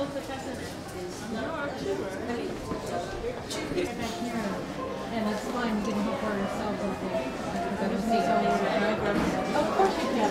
And that's fine, we didn't help her ourselves. Of course you can.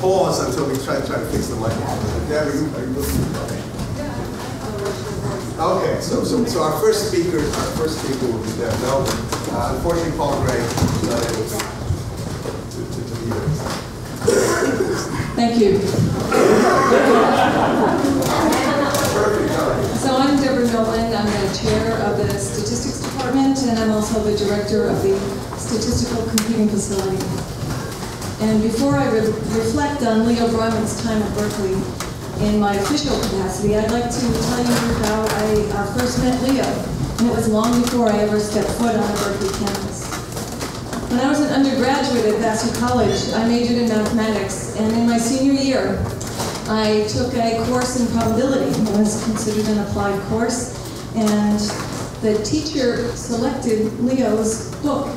Pause until we try to fix the mic. There, are you listening? Okay, so our first speaker will be Deb Melvin. Unfortunately, Paul Gray is not able to be here. Thank you. So I'm Deborah Nolan. I'm the chair of the statistics department, and I'm also the director of the statistical computing facility. And before I reflect on Leo Breiman's time at Berkeley in my official capacity, I'd like to tell you how I first met Leo. And it was long before I ever stepped foot on the Berkeley campus. When I was an undergraduate at Vassar College, I majored in mathematics, and in my senior year, I took a course in probability. It was considered an applied course, and the teacher selected Leo's book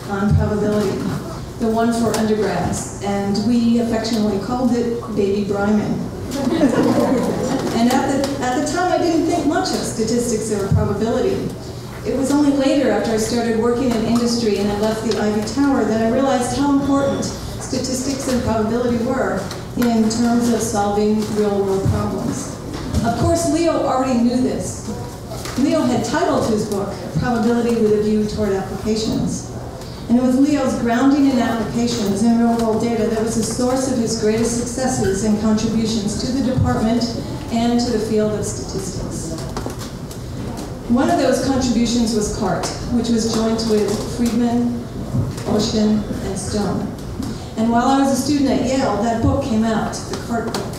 on probability, the one for undergrads, and we affectionately called it Baby Breiman. And at the time, I didn't think much of statistics or probability. It was only later, after I started working in industry and I left the Ivy Tower, that I realized how important statistics and probability were in terms of solving real-world problems. Of course, Leo already knew this. Leo had titled his book, Probability with a View Toward Applications. And it was Leo's grounding in applications and real-world data that was the source of his greatest successes and contributions to the department and to the field of statistics. One of those contributions was CART, which was joint with Friedman, Ocean, and Stone. And while I was a student at Yale, that book came out, the Cart book.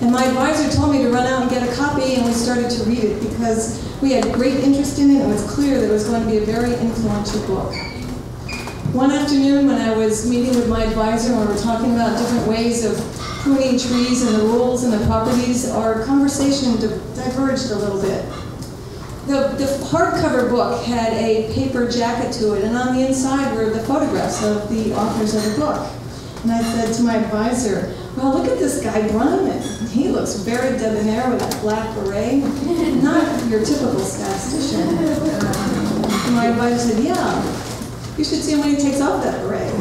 And my advisor told me to run out and get a copy, and we started to read it because we had great interest in it, and it was clear that it was going to be a very influential book. One afternoon when I was meeting with my advisor and we were talking about different ways of pruning trees and the rules and the properties, our conversation diverged a little bit. The hardcover book had a paper jacket to it, and on the inside were the photographs of the authors of the book. And I said to my advisor, well, look at this guy, Breiman. He looks very debonair with that black beret. Not your typical statistician. And my advisor said, yeah, you should see him when he takes off that beret.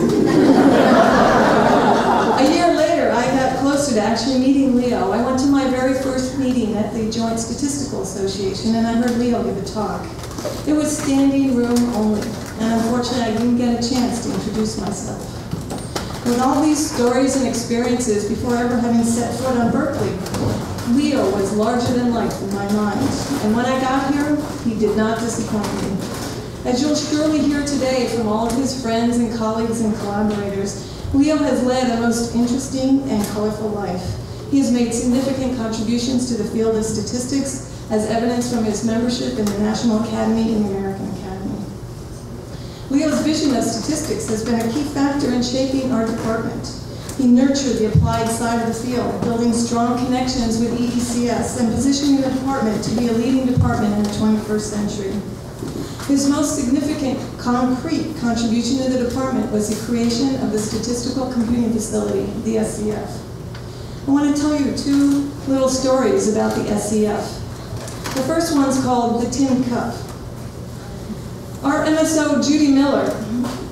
A year later, I got closer to actually meeting Leo. I went to my very first meeting at the Joint Statistical Association, and I heard Leo give a talk. It was standing room only, and unfortunately, I didn't get a chance to introduce myself. With all these stories and experiences, before ever having set foot on Berkeley, Leo was larger than life in my mind. And when I got here, he did not disappoint me. As you'll surely hear today from all of his friends and colleagues and collaborators, Leo has led a most interesting and colorful life. He has made significant contributions to the field of statistics, as evidenced from his membership in the National Academy and the American Academy. Leo's vision of statistics has been a key factor in shaping our department. He nurtured the applied side of the field, building strong connections with EECS and positioning the department to be a leading department in the 21st century. His most significant concrete contribution to the department was the creation of the Statistical Computing Facility, the SCF. I want to tell you two little stories about the SCF. The first one's called the Tin Cup. Our MSO, Judy Miller,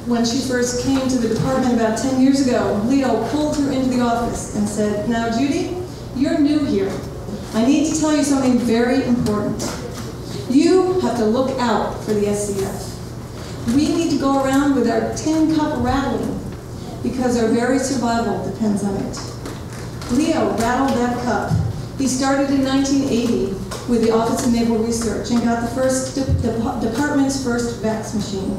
when she first came to the department about 10 years ago, Leo pulled her into the office and said, now Judy, you're new here. I need to tell you something very important. You have to look out for the SCF. We need to go around with our tin cup rattling because our very survival depends on it. Leo rattled that cup. He started in 1980 with the Office of Naval Research and got the department's first fax machine.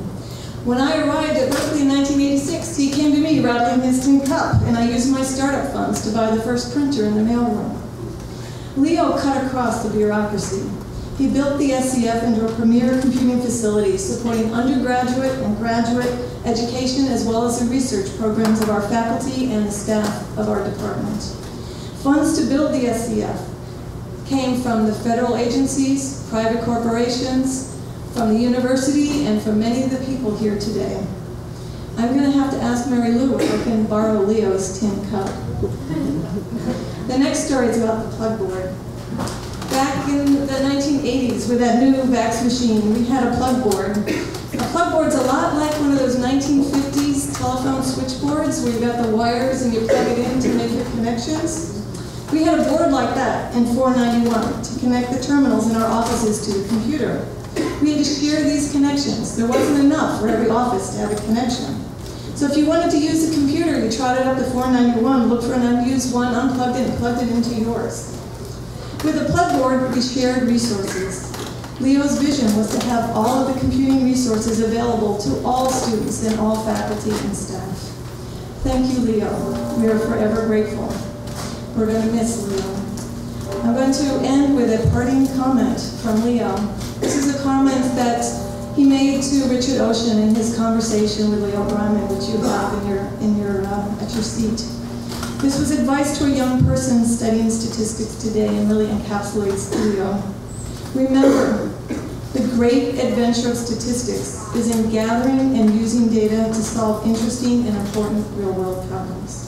When I arrived at Berkeley in 1986, he came to me rattling his tin cup, and I used my startup funds to buy the first printer in the mailroom. Leo cut across the bureaucracy. He built the SCF into a premier computing facility supporting undergraduate and graduate education as well as the research programs of our faculty and the staff of our department. Funds to build the SCF came from the federal agencies, private corporations, from the university, and from many of the people here today. I'm going to have to ask Mary Lou if I can borrow Leo's tin cup. The next story is about the plug board. Back in the 1980s, with that new fax machine, we had a plug board. A plug board's a lot like one of those 1950s telephone switchboards where you got the wires and you plug it in to make your connections. We had a board like that in 491 to connect the terminals in our offices to the computer. We had to share these connections. There wasn't enough for every office to have a connection. So if you wanted to use a computer, you trotted up to 491, looked for an unused one, unplugged it, and plugged it into yours. With a plug board, we shared resources. Leo's vision was to have all of the computing resources available to all students and all faculty and staff. Thank you, Leo. We are forever grateful. We're going to miss Leo. I'm going to end with a parting comment from Leo. This is a comment that he made to Richard Ocean in his conversation with Leo Breiman, which you have at your seat. This was advice to a young person studying statistics today and really encapsulates Leo. Remember, the great adventure of statistics is in gathering and using data to solve interesting and important real-world problems.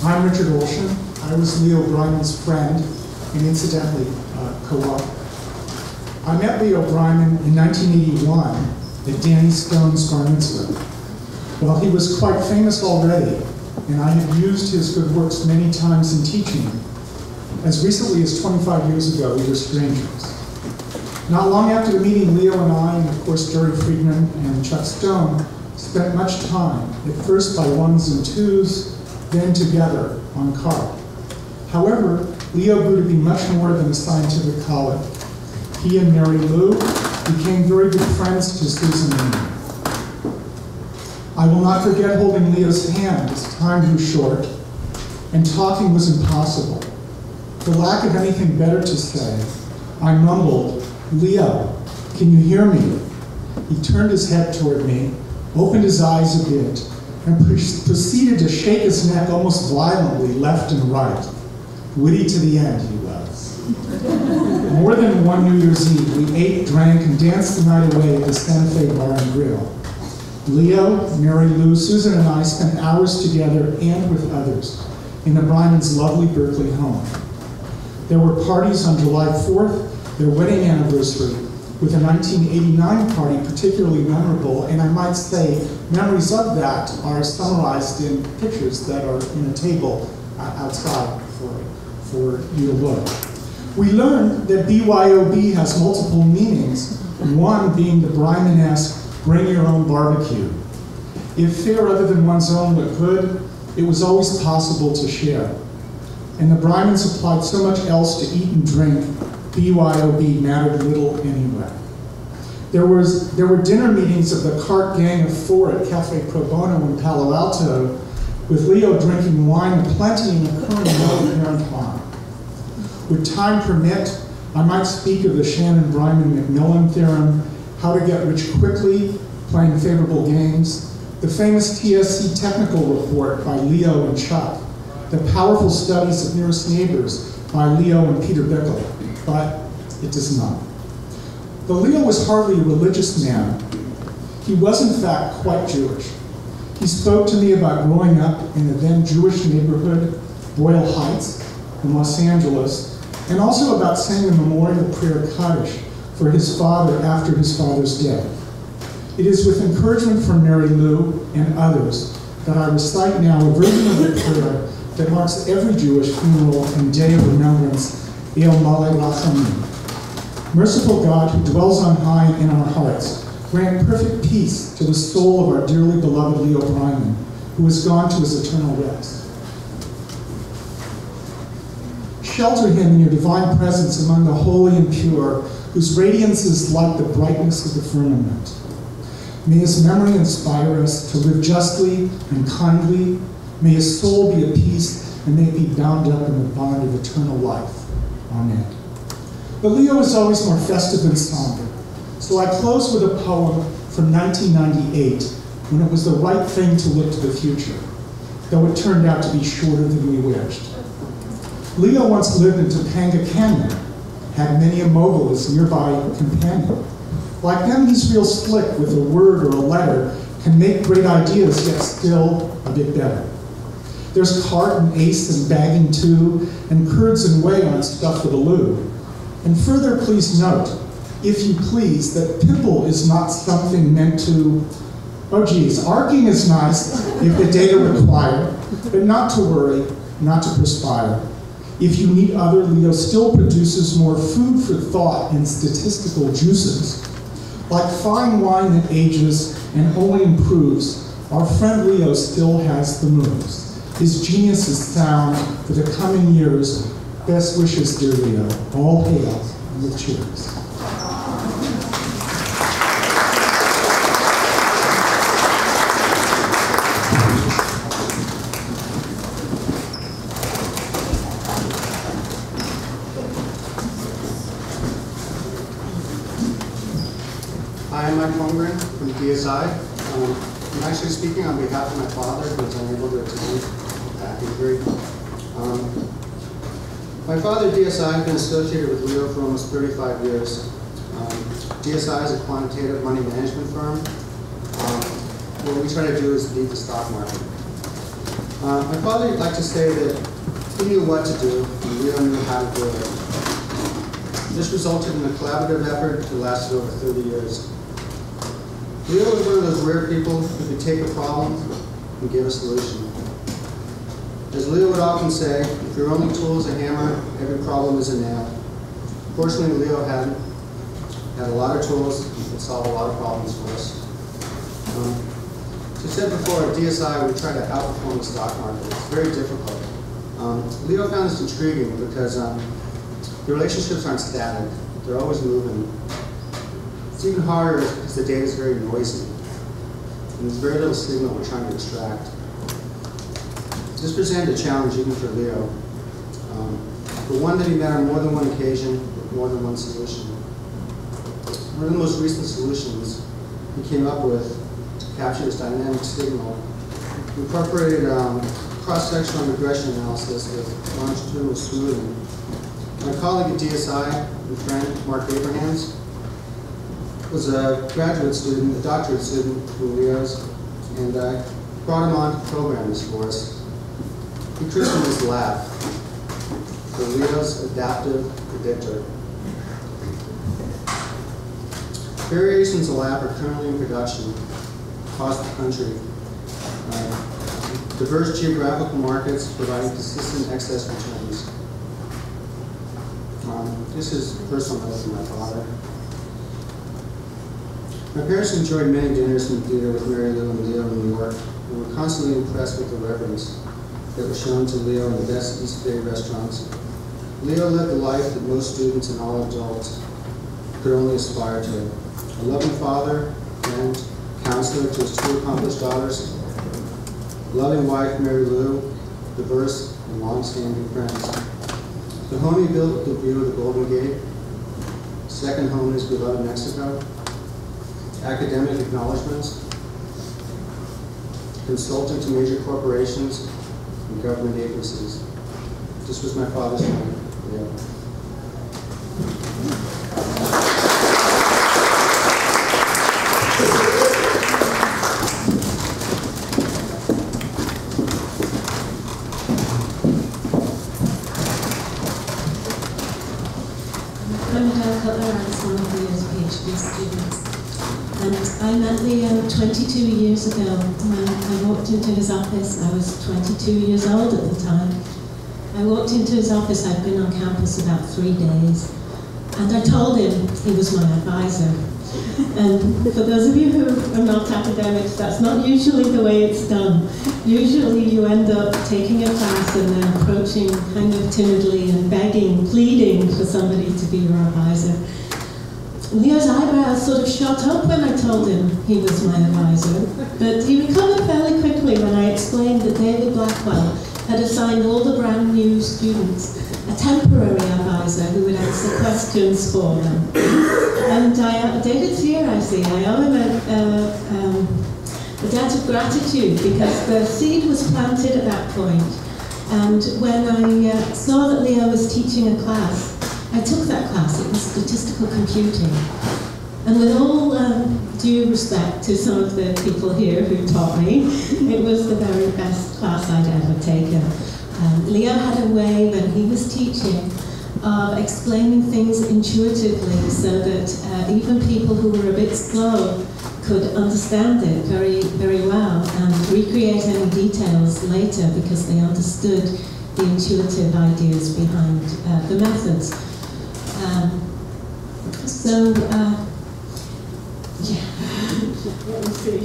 I'm Richard Olshan. I was Leo Breiman's friend and incidentally co-author. I met Leo Breiman in 1981 at Danny Stone's bar mitzvah. While he was quite famous already, and I had used his good works many times in teaching, as recently as 25 years ago, we were strangers. Not long after the meeting, Leo and I, and of course Jerry Friedman and Chuck Stone, spent much time, at first by ones and twos, then together on card. However, Leo grew to be much more than a scientific colleague. He and Mary Lou became very good friends to Susan and me. I will not forget holding Leo's hand as time grew short and talking was impossible. For lack of anything better to say, I mumbled, "Leo, can you hear me?" He turned his head toward me, opened his eyes a bit, and proceeded to shake his neck almost violently left and right. Witty to the end, he was. More than one New Year's Eve, we ate, drank, and danced the night away at the Santa Fe Bar and Grill. Leo, Mary Lou, Susan, and I spent hours together and with others in the Breiman's lovely Berkeley home. There were parties on July 4th, their wedding anniversary, with a 1989 party particularly memorable, and I might say memories of that are summarized in pictures that are in a table outside for you to look. We learned that BYOB has multiple meanings, one being the Breiman-esque bring your own barbecue. If fare other than one's own looked good, it was always possible to share. And the Breimans supplied so much else to eat and drink, BYOB mattered little anyway. There were dinner meetings of the cart gang of four at Cafe Pro Bono in Palo Alto, with Leo drinking wine aplenty and occurring no apparent harm. Would time permit, I might speak of the Shannon-Breiman-McMillan theorem, how to get rich quickly, playing favorable games, the famous TSC technical report by Leo and Chuck, the powerful studies of nearest neighbors by Leo and Peter Berkeley, but it does not. Though Leo was hardly a religious man, he was in fact quite Jewish. He spoke to me about growing up in the then Jewish neighborhood, Boyle Heights, in Los Angeles, and also about saying the memorial prayer Kaddish for his father after his father's death. It is with encouragement from Mary Lou and others that I recite now a version of the prayer that marks every Jewish funeral and day of remembrance, El Malei Rachamim. Merciful God, who dwells on high in our hearts, grant perfect peace to the soul of our dearly beloved Leo Breiman, who has gone to his eternal rest. Shelter him in your divine presence among the holy and pure, whose radiance is like the brightness of the firmament. May his memory inspire us to live justly and kindly. May his soul be at peace, and may it be bound up in the bond of eternal life. Amen. But Leo is always more festive and somber. So I close with a poem from 1998, when it was the right thing to look to the future, though it turned out to be shorter than we wished. Leo once lived in Topanga Canyon, had many a mogul as nearby companion. Like them, he's real slick with a word or a letter, can make great ideas, yet still a bit better. There's cart and ace and bagging too, and curds and whey on stuff for the loo. And further, please note, if you please, that pimple is not something meant to, oh geez, arcing is nice if the data require, but not to worry, not to perspire. If you need other, Leo still produces more food for thought in statistical juices. Like fine wine that ages and only improves, our friend Leo still has the moves. His genius is sound for the coming years. Best wishes, dear Leo. All hail and with cheers. Hi, I'm Mike Holmgren from DSI. I'm actually speaking on behalf of my father, who was unable to attend back in Greek. My father, DSI, has been associated with Leo for almost 35 years. DSI is a quantitative money management firm. What we try to do is beat the stock market. My father liked to say that he knew what to do, and Leo knew how to do it. This resulted in a collaborative effort that lasted over 30 years. Leo was one of those rare people who could take a problem and give a solution. As Leo would often say, if your only tool is a hammer, every problem is a nail. Fortunately, Leo had a lot of tools and could solve a lot of problems for us. I said before, at DSI, we try to outperform the stock market. It's very difficult. Leo found this intriguing because the relationships aren't static. They're always moving. It's even harder because the data is very noisy. And there's very little signal we're trying to extract. This presented a challenge even for Leo, but one that he met on more than one occasion with more than one solution. One of the most recent solutions he came up with to capture this dynamic signal incorporated cross-sectional regression analysis with longitudinal smoothing. My colleague at DSI and friend, Mark Abrahams, was a graduate student, a doctorate student from Leo's, and I brought him on to program this for us. He christened this lab for Leo's adaptive predictor. Variations of lab are currently in production across the country. Diverse geographical markets providing consistent excess returns. This is a personal note from my father. My parents enjoyed many dinners in the theater with Mary Lou and Leo in New York, and were constantly impressed with the reverence that was shown to Leo in the best East Bay restaurants. Leo lived the life that most students and all adults could only aspire to. A loving father, friend, counselor to his two accomplished daughters, a loving wife, Mary Lou, diverse and long-standing friends. The home he built with the view of the Golden Gate, second home in his beloved Mexico, academic acknowledgments, consulting to major corporations and government agencies. This was my father's home. Yeah. I met Leo 22 years ago when I walked into his office. I was 22 years old at the time. I walked into his office. I'd been on campus about 3 days. And I told him he was my advisor. And for those of you who are not academics, that's not usually the way it's done. Usually you end up taking a class and then approaching kind of timidly and begging, pleading for somebody to be your advisor. Leo's eyebrows sort of shot up when I told him he was my advisor, but he recovered fairly quickly when I explained that David Blackwell had assigned all the brand new students a temporary advisor who would answer questions for them. And David's here, I see. I owe him a debt of gratitude because the seed was planted at that point. And when I saw that Leo was teaching a class, I took that class. It was statistical computing. And with all due respect to some of the people here who taught me, it was the very best class I'd ever taken. Leo had a way when he was teaching of explaining things intuitively so that even people who were a bit slow could understand it very, very well and recreate any details later because they understood the intuitive ideas behind the methods. Yeah. Let me see.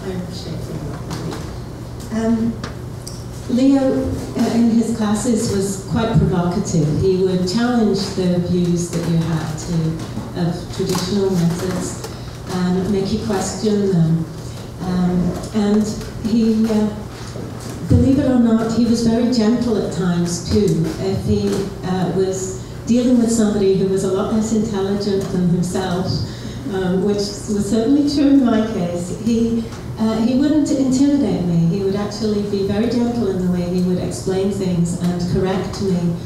I'm shaking. Leo, in his classes, was quite provocative. He would challenge the views that you had of traditional methods and make you question them. And he, believe it or not, he was very gentle at times too. If he was dealing with somebody who was a lot less intelligent than himself, which was certainly true in my case, he wouldn't intimidate me. He would actually be very gentle in the way he would explain things and correct me.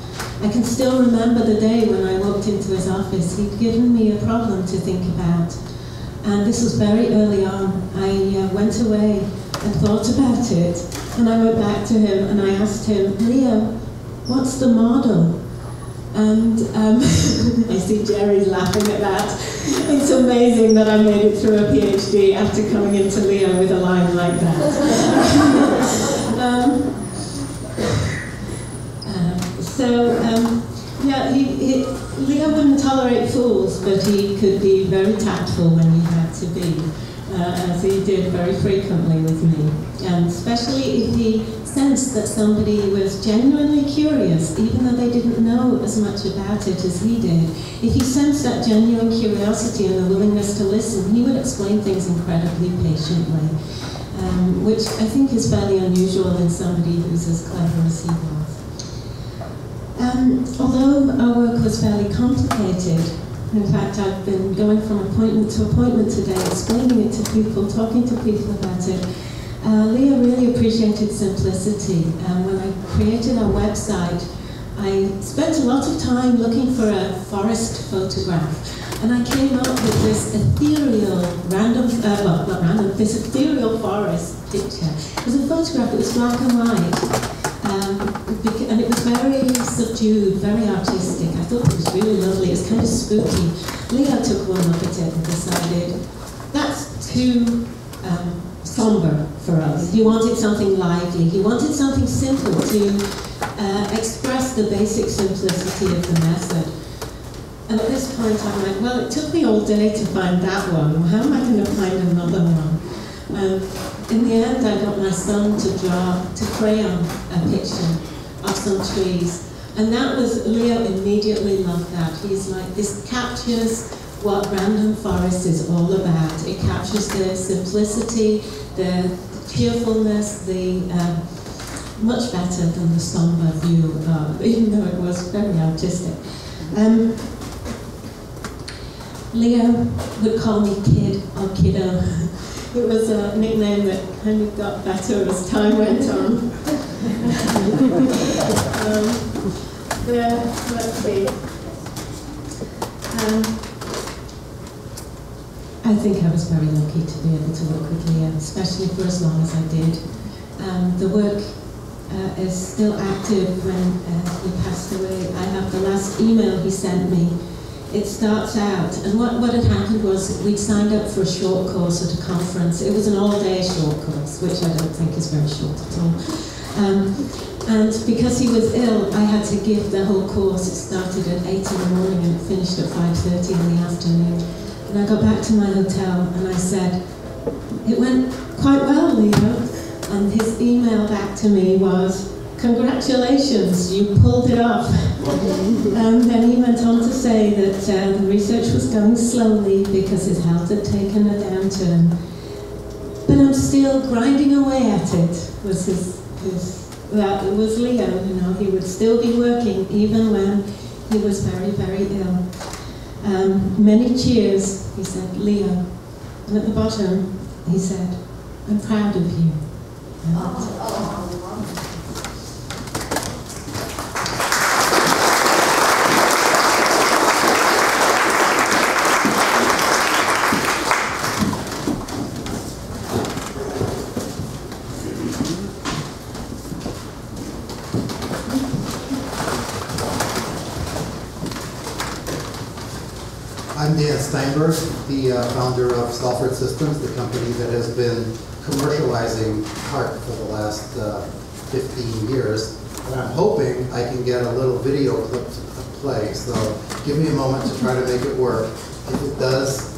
I can still remember the day when I walked into his office. He'd given me a problem to think about. And this was very early on. I went away and thought about it. And I went back to him and I asked him, Leo, what's the model? And I see Jerry's laughing at that. It's amazing that I made it through a PhD after coming into Leo with a line like that. Yeah, Leo wouldn't tolerate fools, but he could be very tactful when he had to be. as he did very frequently with me. Especially if he sensed that somebody was genuinely curious, even though they didn't know as much about it as he did. If he sensed that genuine curiosity and the willingness to listen, he would explain things incredibly patiently, which I think is fairly unusual in somebody who's as clever as he was. Although our work was fairly complicated, in fact, I've been going from appointment to appointment today, explaining it to people, talking to people about it. Leah really appreciated simplicity. When I created our website, I spent a lot of time looking for a forest photograph. And I came up with this ethereal, this ethereal forest picture. It was a photograph, it was black and white. And it was very subdued, very artistic. I thought it was really lovely. It's kind of spooky. Leo took one look at it and decided that's too somber for us. He wanted something lively. He wanted something simple to express the basic simplicity of the method. And at this point, I'm like, well, it took me all day to find that one. How am I going to find another one? In the end, I got my son to crayon a picture of some trees. And that was, Leo immediately loved that. He's like, this captures what Random Forest is all about. It captures the simplicity, the cheerfulness, much better than the somber view, even though it was very artistic. Leo would call me kid or kiddo. It was a nickname that kind of got better as time went on. Let's see. I think I was very lucky to be able to work with Leo, especially for as long as I did. The work is still active when he passed away. I have the last email he sent me. It starts out, and what had happened was we'd signed up for a short course at a conference. It was an all-day short course, which I don't think is very short at all. And because he was ill, I had to give the whole course. It started at 8 in the morning and it finished at 5:30 in the afternoon. And I got back to my hotel and I said, it went quite well, Leo. And his email back to me was, congratulations, you pulled it off. And then he went on to say that the research was going slowly because his health had taken a downturn. But I'm still grinding away at it, that was Leo, you know, he would still be working even when he was very, very ill. Many cheers, he said, Leo. And at the bottom, he said, I'm proud of you. I'm Dan Steinberg, the founder of Salford Systems, the company that has been commercializing CART for the last 15 years. And I'm hoping I can get a little video clip to play. So give me a moment to try to make it work. If it does,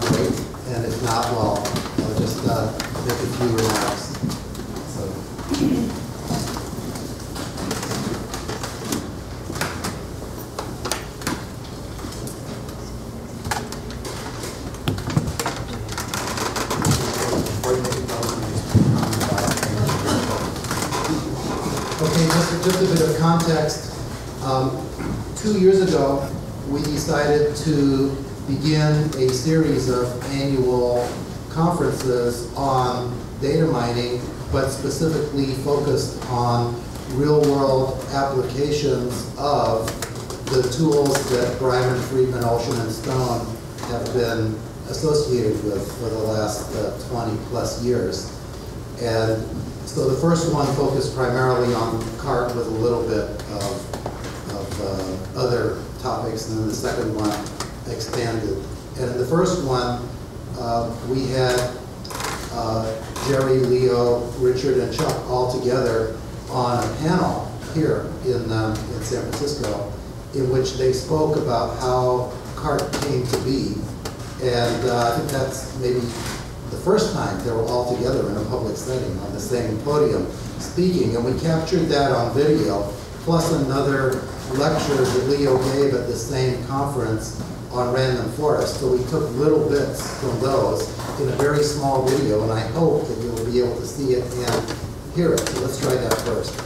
great. And if not, well, I'll just make a few remarks. Okay, just a bit of context. 2 years ago, we decided to begin a series of annual conferences on data mining, but specifically focused on real-world applications of the tools that Breiman, Friedman, Olshan, and Stone have been associated with for the last 20 plus years. And so the first one focused primarily on CART with a little bit of other topics, and then the second one expanded. And in the first one, we had Jerry, Leo, Richard, and Chuck all together on a panel here in San Francisco, in which they spoke about how CART came to be And I think that's maybe the first time they were all together in a public setting on the same podium speaking, and we captured that on video, plus another lecture that Leo gave at the same conference on random forest. So we took little bits from those in a very small video, and I hope that you'll be able to see it and hear it. So let's try that first.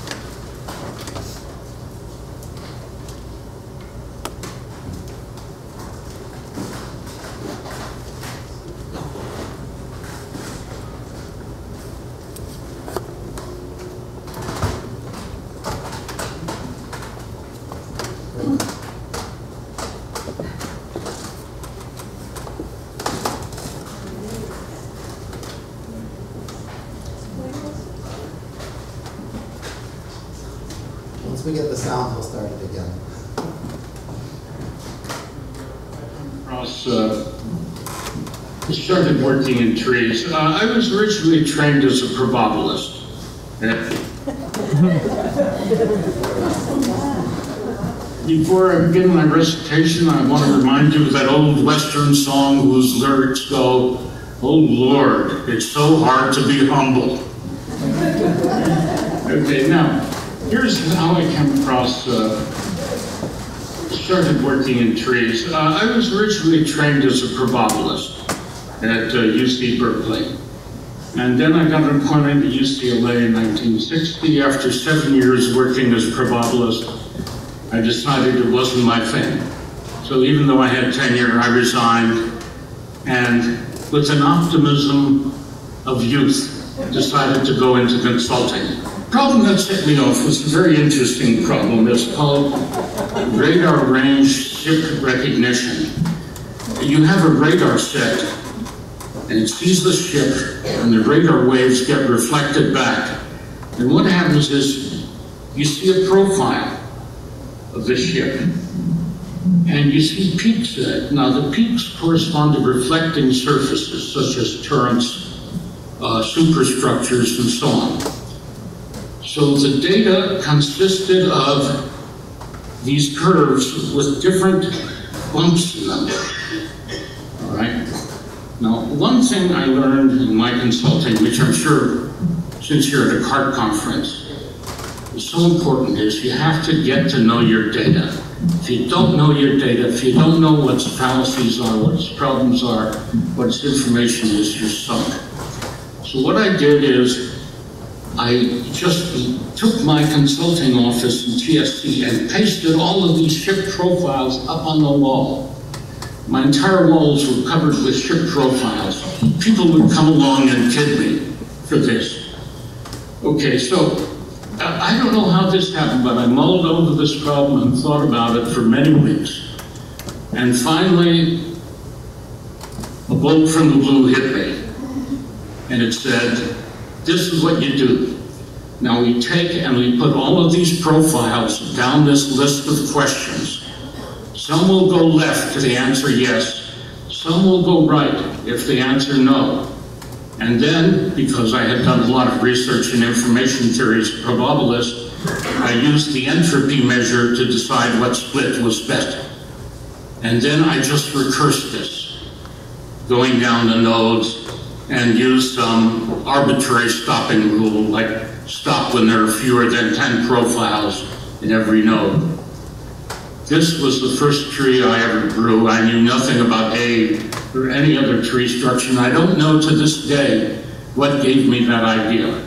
Once we get the sound, we'll start it again. I started working in trees. I was originally trained as a probabilist. Before I begin my recitation, I want to remind you of that old Western song whose lyrics go, "Oh Lord, it's so hard to be humble." Okay, now, here's how I came across, started working in trees. I was originally trained as a probabilist at UC Berkeley. And then I got appointed to UCLA in 1960. After 7 years working as a probabilist, I decided it wasn't my thing. So even though I had tenure, I resigned, and with an optimism of youth, decided to go into consulting. The problem that set me off was a very interesting problem. It's called radar range ship recognition. You have a radar set, and it sees the ship, and the radar waves get reflected back. And what happens is, you see a profile of the ship, and you see peaks in it. Now, the peaks correspond to reflecting surfaces, such as turrets, superstructures, and so on. So the data consisted of these curves with different bumps in them, all right? Now, one thing I learned in my consulting, which I'm sure, since you're at a CART conference, is so important, is you have to get to know your data. If you don't know your data, if you don't know what its fallacies are, what its problems are, what its information is, you're sunk. So what I did is, I just took my consulting office in TSC and pasted all of these ship profiles up on the wall. My entire walls were covered with ship profiles. People would come along and kid me for this. Okay, so I don't know how this happened, but I mulled over this problem and thought about it for many weeks. And finally, a bolt from the blue hit me. And it said, this is what you do. Now we take and we put all of these profiles down this list of questions. Some will go left if they answer yes. Some will go right if they answer no. And then, because I had done a lot of research in information theory as a probabilist, I used the entropy measure to decide what split was best. And then I just recursed this, going down the nodes, and used some arbitrary stopping rule, like stop when there are fewer than 10 profiles in every node. This was the first tree I ever grew. I knew nothing about A or any other tree structure, and I don't know to this day what gave me that idea.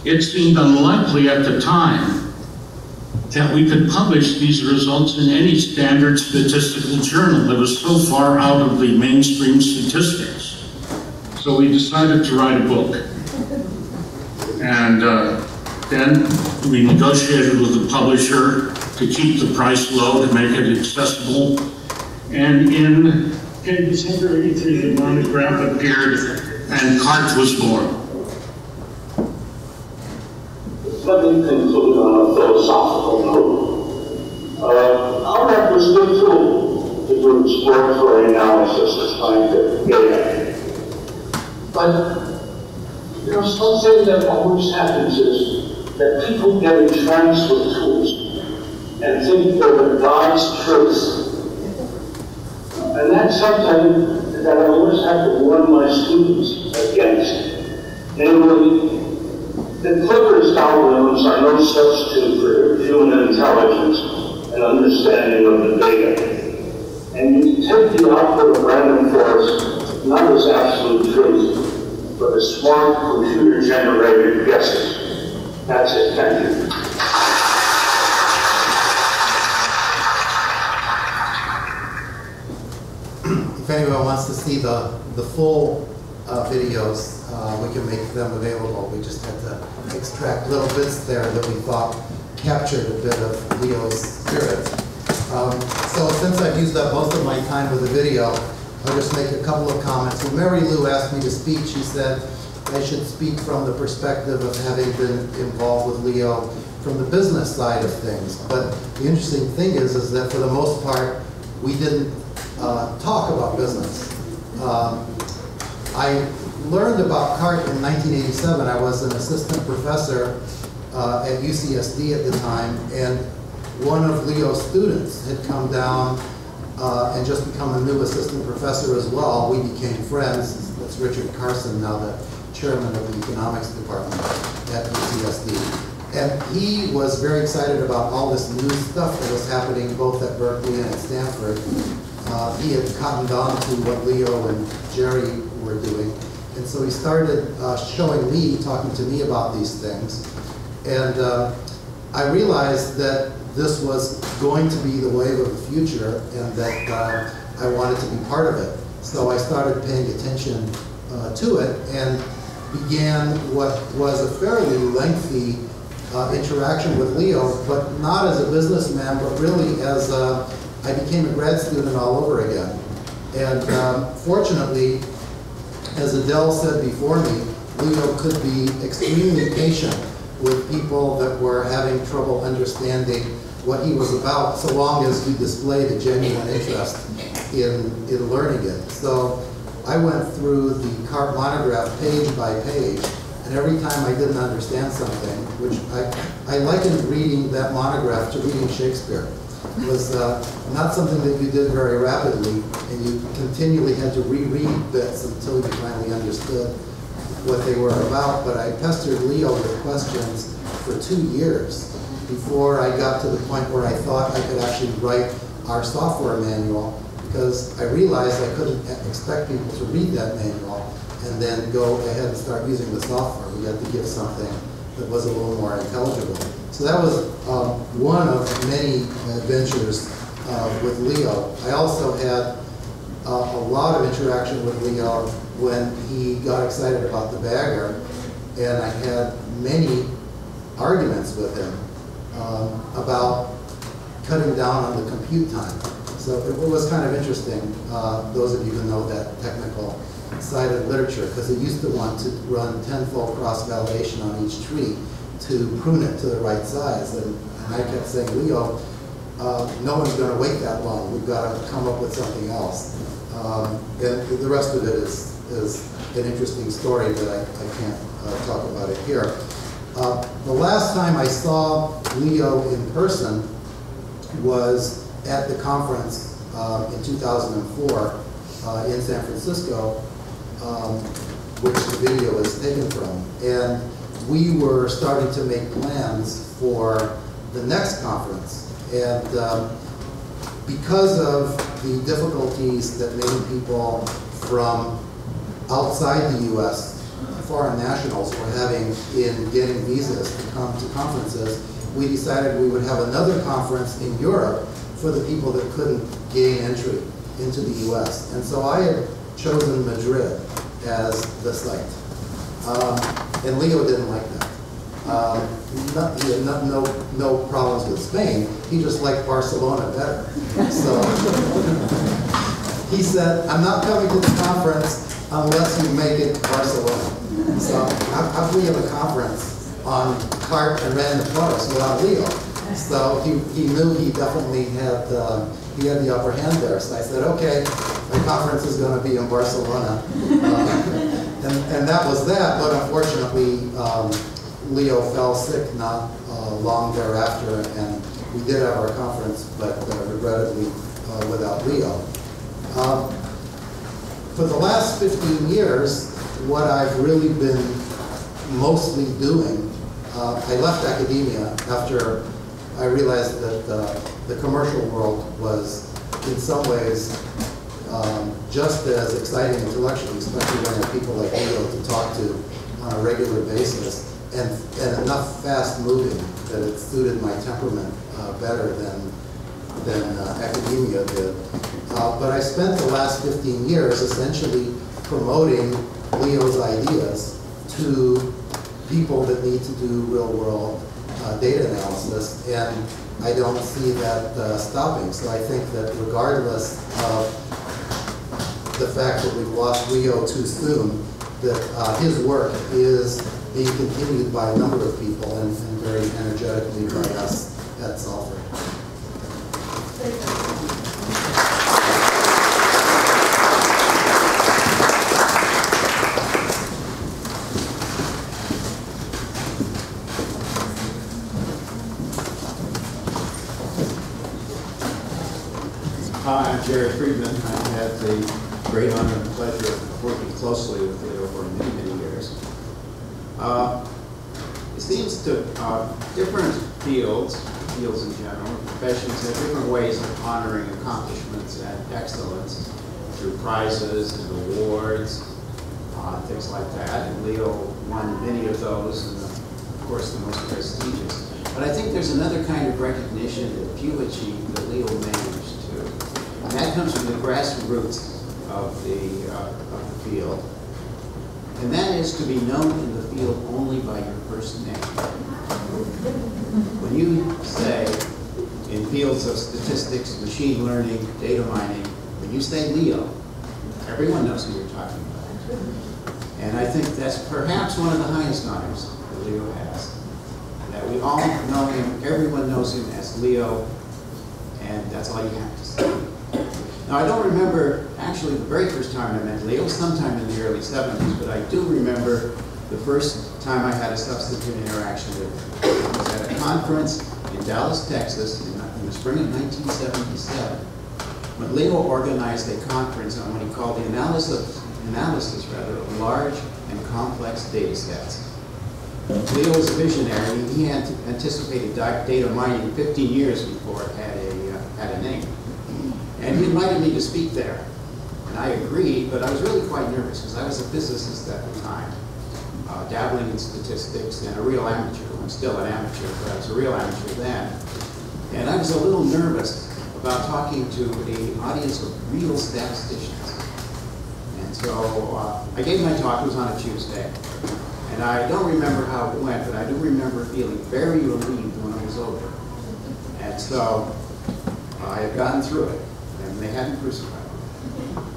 It seemed unlikely at the time that we could publish these results in any standard statistical journal that was so far out of the mainstream statistics. So we decided to write a book. And then we negotiated with the publisher to keep the price low, to make it accessible. And in December '83, the monograph appeared, and CART was born. Let me conclude on a philosophical note. CART was a good tool to do exploratory analysis of scientific data. But, you know, something that always happens is that people get entranced with tools and think they're the God's truth. And that's something that I always have to warn my students against. Namely, the Clippers algorithms are no substitute for human intelligence and understanding of the data. And you take the output of random forest not as absolute truth, but as smart computer-generated guesses. That's it. Thank you. If anyone wants to see the full videos, we can make them available. We just had to extract little bits there that we thought captured a bit of Leo's spirit. So since I've used up most of my time with the video, I'll just make a couple of comments. When Mary Lou asked me to speak, she said I should speak from the perspective of having been involved with Leo from the business side of things. But the interesting thing is that for the most part, we didn't talk about business. I learned about CART in 1987. I was an assistant professor at UCSD at the time, and one of Leo's students had come down and just become a new assistant professor as well. We became friends. That's Richard Carson, now the chairman of the economics department at UCSD. And he was very excited about all this new stuff that was happening both at Berkeley and at Stanford. He had cottoned on to what Leo and Jerry were doing. And so he started showing me, talking to me about these things. And I realized that this was going to be the wave of the future and that I wanted to be part of it. So I started paying attention to it and began what was a fairly lengthy interaction with Leo, but not as a businessman, but really as I became a grad student all over again. And fortunately, as Adele said before me, Leo could be extremely patient with people that were having trouble understanding what he was about, so long as you displayed a genuine interest in learning it. So I went through the CART monograph page by page, and every time I didn't understand something, which I likened reading that monograph to reading Shakespeare. It was not something that you did very rapidly, and you continually had to reread bits until you finally understood what they were about. But I pestered Leo with questions for 2 years before I got to the point where I thought I could actually write our software manual, because I realized I couldn't expect people to read that manual and then go ahead and start using the software. We had to give something that was a little more intelligible. So that was one of many adventures with Leo. I also had a lot of interaction with Leo when he got excited about the bagger, and I had many arguments with him about cutting down on the compute time. So it was kind of interesting, those of you who know that technical side of literature, because it used to want to run tenfold cross-validation on each tree to prune it to the right size. And I kept saying, Leo, no one's going to wait that long. We've got to come up with something else. And the rest of it is an interesting story, but I can't talk about it here. The last time I saw Leo in person was at the conference in 2004 in San Francisco, which the video is taken from. And we were starting to make plans for the next conference. And because of the difficulties that many people from outside the US, foreign nationals, were having in getting visas to come to conferences, we decided we would have another conference in Europe for the people that couldn't gain entry into the US. And so I had chosen Madrid as the site. And Leo didn't like that. He had no problems with Spain. He just liked Barcelona better. So he said, I'm not coming to the conference unless you make it Barcelona. So how can we have a conference on CART and random forest without Leo? So he knew he definitely had the upper hand there. So I said, okay, the conference is going to be in Barcelona. And that was that, but unfortunately, Leo fell sick not long thereafter, and we did have our conference, but regrettably without Leo. For the last 15 years, what I've really been mostly doing, I left academia after I realized that the commercial world was in some ways just as exciting intellectually, especially when I have people like Leo to talk to on a regular basis, and enough fast moving that it suited my temperament better than academia did. But I spent the last 15 years essentially promoting Leo's ideas to people that need to do real-world data analysis, and I don't see that stopping. So I think that regardless of the fact that we've lost Leo too soon, that his work is being continued by a number of people and very energetically by us at Salford. Hi, I'm Jerry Friedman. I've had the great honor and pleasure of working closely with Leo for many, many years. It seems to different fields in general, professions have different ways of honoring accomplishments and excellence through prizes and awards, things like that. And Leo won many of those, and of course the most prestigious. But I think there's another kind of recognition that few achieve that Leo managed to. And that comes from the grassroots of the field. And that is to be known in the field only by your first name. When you say, in fields of statistics, machine learning, data mining, when you say Leo, everyone knows who you're talking about. And I think that's perhaps one of the highest honors that Leo has. That we all know him, everyone knows him as Leo, and that's all you have to say. Now, I don't remember actually the very first time I met Leo, sometime in the early 70s, but I do remember the first time I had a substantive interaction with him. It was at a conference in Dallas, Texas in the spring of 1977, when Leo organized a conference on what he called the analysis of large and complex data sets. Leo was a visionary. He had anticipated data mining 15 years before it had a name. And he invited me to speak there. And I agreed, but I was really quite nervous because I was a physicist at the time, dabbling in statistics and a real amateur. I'm still an amateur, but I was a real amateur then. And I was a little nervous about talking to an audience of real statisticians. And so I gave my talk. It was on a Tuesday. And I don't remember how it went, but I do remember feeling very relieved when it was over. And so I had gotten through it. And they hadn't crucified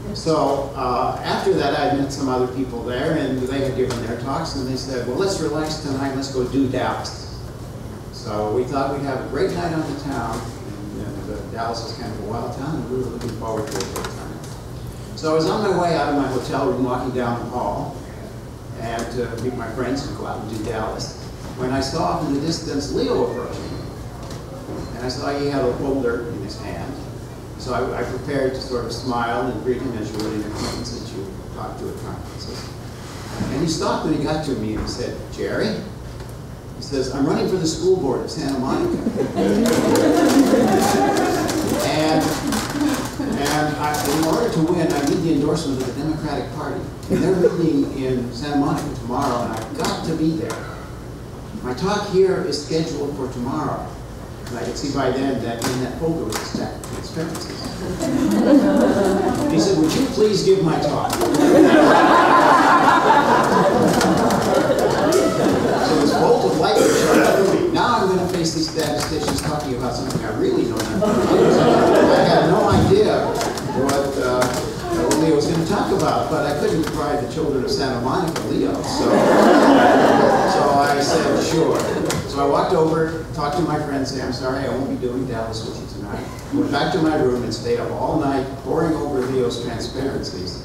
me. So after that, I met some other people there, and they had given their talks, and they said, well, let's relax tonight, let's go do Dallas. So we thought we'd have a great night on the town, and Dallas is kind of a wild town, and we were looking forward to a great time. So I was on my way out of my hotel room, walking down the hall, and to meet my friends and go out and do Dallas, when I saw off in the distance Leo approaching. And I saw he had a folder in his hand. So I prepared to sort of smile and greet him as you would an acquaintance that you talk to at conferences. And he stopped when he got to me and he said, Jerry, he says, I'm running for the school board of Santa Monica. and in order to win, I need the endorsement of the Democratic Party. And they're meeting in Santa Monica tomorrow, and I've got to be there. My talk here is scheduled for tomorrow. And I could see by then that in that folder was a stack of transparencies. He said, would you please give my talk? So this bolt of lightning shot up at me. Now I'm going to face these statisticians talking about something I really don't know. I had no idea what Leo was going to talk about, but I couldn't deprive the children of Santa Monica Leo. So I said, sure. So I walked over, talked to my friend, said, I'm sorry, I won't be doing Dallas with you tonight. Went back to my room and stayed up all night poring over Leo's transparencies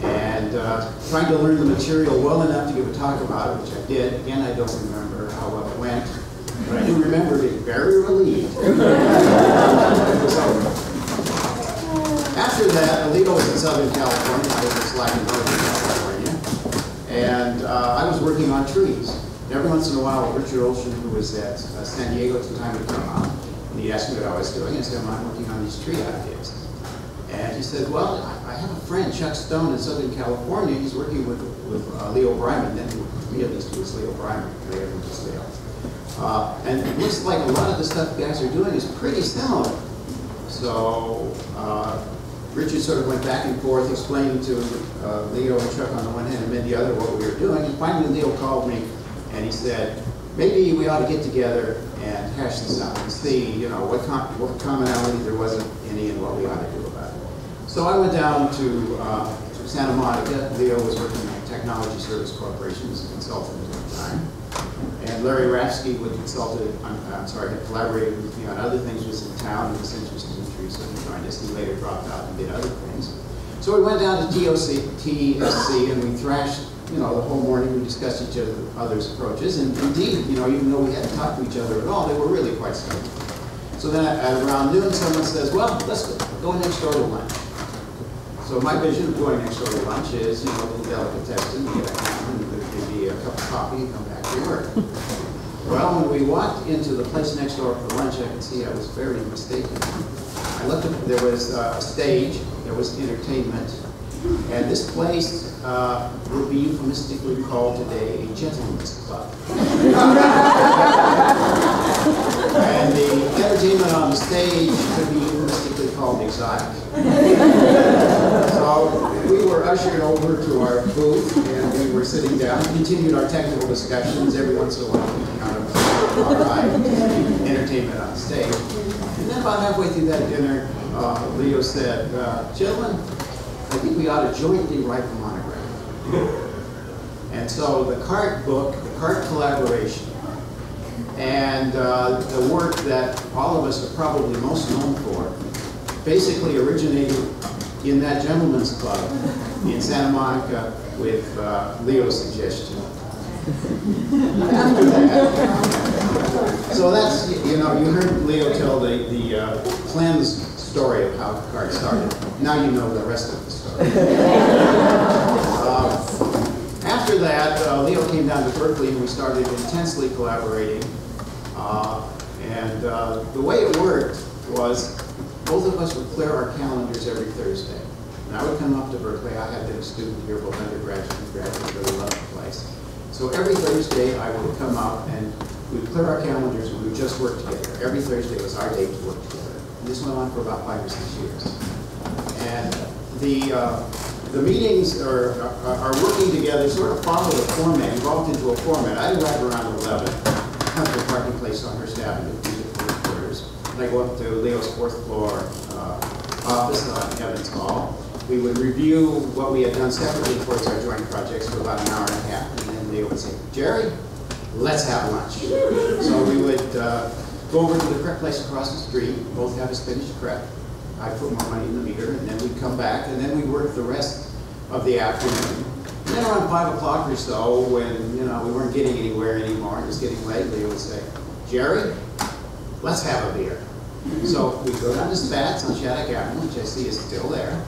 and trying to learn the material well enough to give a talk about it, which I did. Again, I don't remember how well it went, but I do remember being very relieved. So, After that, Leo was in Southern California. I was just like in Northern California. And I was working on trees. And every once in a while, Richard Olson, who was at San Diego at the time, would come out. And he asked me what I was doing. I said, I'm working on these tree ideas. And he said, well, I have a friend, Chuck Stone, in Southern California. He's working with Leo Breiman. Then, to me at least, it was Leo Breiman. Later, it was Leo. And it looks like a lot of the stuff you guys are doing is pretty similar. So Richard sort of went back and forth, explaining to Leo and Chuck on the one hand and then the other what we were doing. And finally, Leo called me and he said, maybe we ought to get together and hash this out and see, you know, what commonality there wasn't any and what we ought to do about it. So I went down to Santa Monica. Leo was working at Technology Service Corporation as a consultant at the time. And Larry Rafsky had collaborated with me on other things, was in town and was interested in trees, so he joined us. He later dropped out and did other things. So we went down to TSC and we thrashed, you know, the whole morning. We discussed each other's approaches, and indeed, you know, even though we hadn't talked to each other at all, they were really quite similar. So then at around noon, someone says, well, let's go next door to lunch. So my vision of going next door to lunch is, you know, a little delicatessen, you get a ham, and maybe a cup of coffee, and come back to work. Well, when we walked into the place next door for lunch, I could see I was very mistaken. I looked at, there was a stage, there was entertainment, and this place would be euphemistically called today a gentleman's club. And the entertainment on the stage could be euphemistically called exotic. So we were ushered over to our booth, and we were sitting down, continued our technical discussions. Every once in a while, we kind of all right, entertainment on stage. And then about halfway through that dinner, Leo said, gentlemen, I think we ought to jointly write a monograph. And so the CART book, the CART collaboration, and the work that all of us are probably most known for, basically originated in that gentleman's club in Santa Monica with Leo's suggestion. After that, so that's, you know, you heard Leo tell the cleanse story of how CART started. Now you know the rest of the story. After that, Leo came down to Berkeley and we started intensely collaborating. The way it worked was both of us would clear our calendars every Thursday. And I would come up to Berkeley. I had been a student here, both undergraduate and graduate, really loved the place. So every Thursday I would come up and we'd clear our calendars and we would just work together. Every Thursday was our day to work together. And this went on for about 5 or 6 years. And the meetings are working together, sort of follow a format, evolved into a format. I arrive around 11, come to the parking place on Hearst Avenue, quarters. And I go up to Leo's 4th floor office on Evans Hall. We would review what we had done separately towards our joint projects for about an hour and a half. And then Leo would say, Jerry, let's have lunch. So we would go over to the crepe place across the street, both have us finish crepe. I'd put more money in the meter, and then we'd come back, and then we'd work the rest of the afternoon. And then around 5 o'clock or so, when, you know, we weren't getting anywhere anymore, it was getting late, Leo would say, Jerry, let's have a beer. So we'd go down to Spats on Shattuck Avenue, which I see is still there,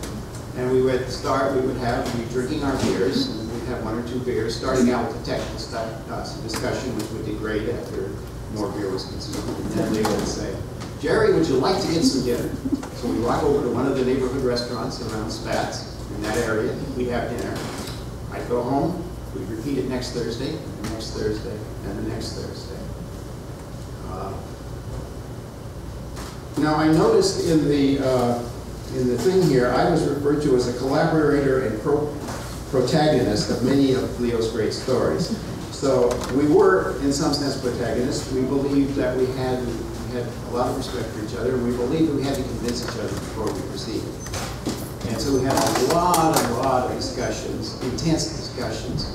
and we would be drinking our beers, and we'd have 1 or 2 beers, starting out with the technical discussion, which would degrade after more beer was consumed. And then Leo would say, Jerry, would you like to get some dinner? So we walk over to one of the neighborhood restaurants around Spats, in that area, we'd have dinner. I'd go home, we'd repeat it next Thursday, and the next Thursday, and the next Thursday. Now I noticed in the thing here, I was referred to as a collaborator and protagonist of many of Leo's great stories. So we were, in some sense, protagonists. We believed that we had a lot of respect for each other, and we believed that we had to convince each other before we proceeded. And so we had a lot of discussions, intense discussions.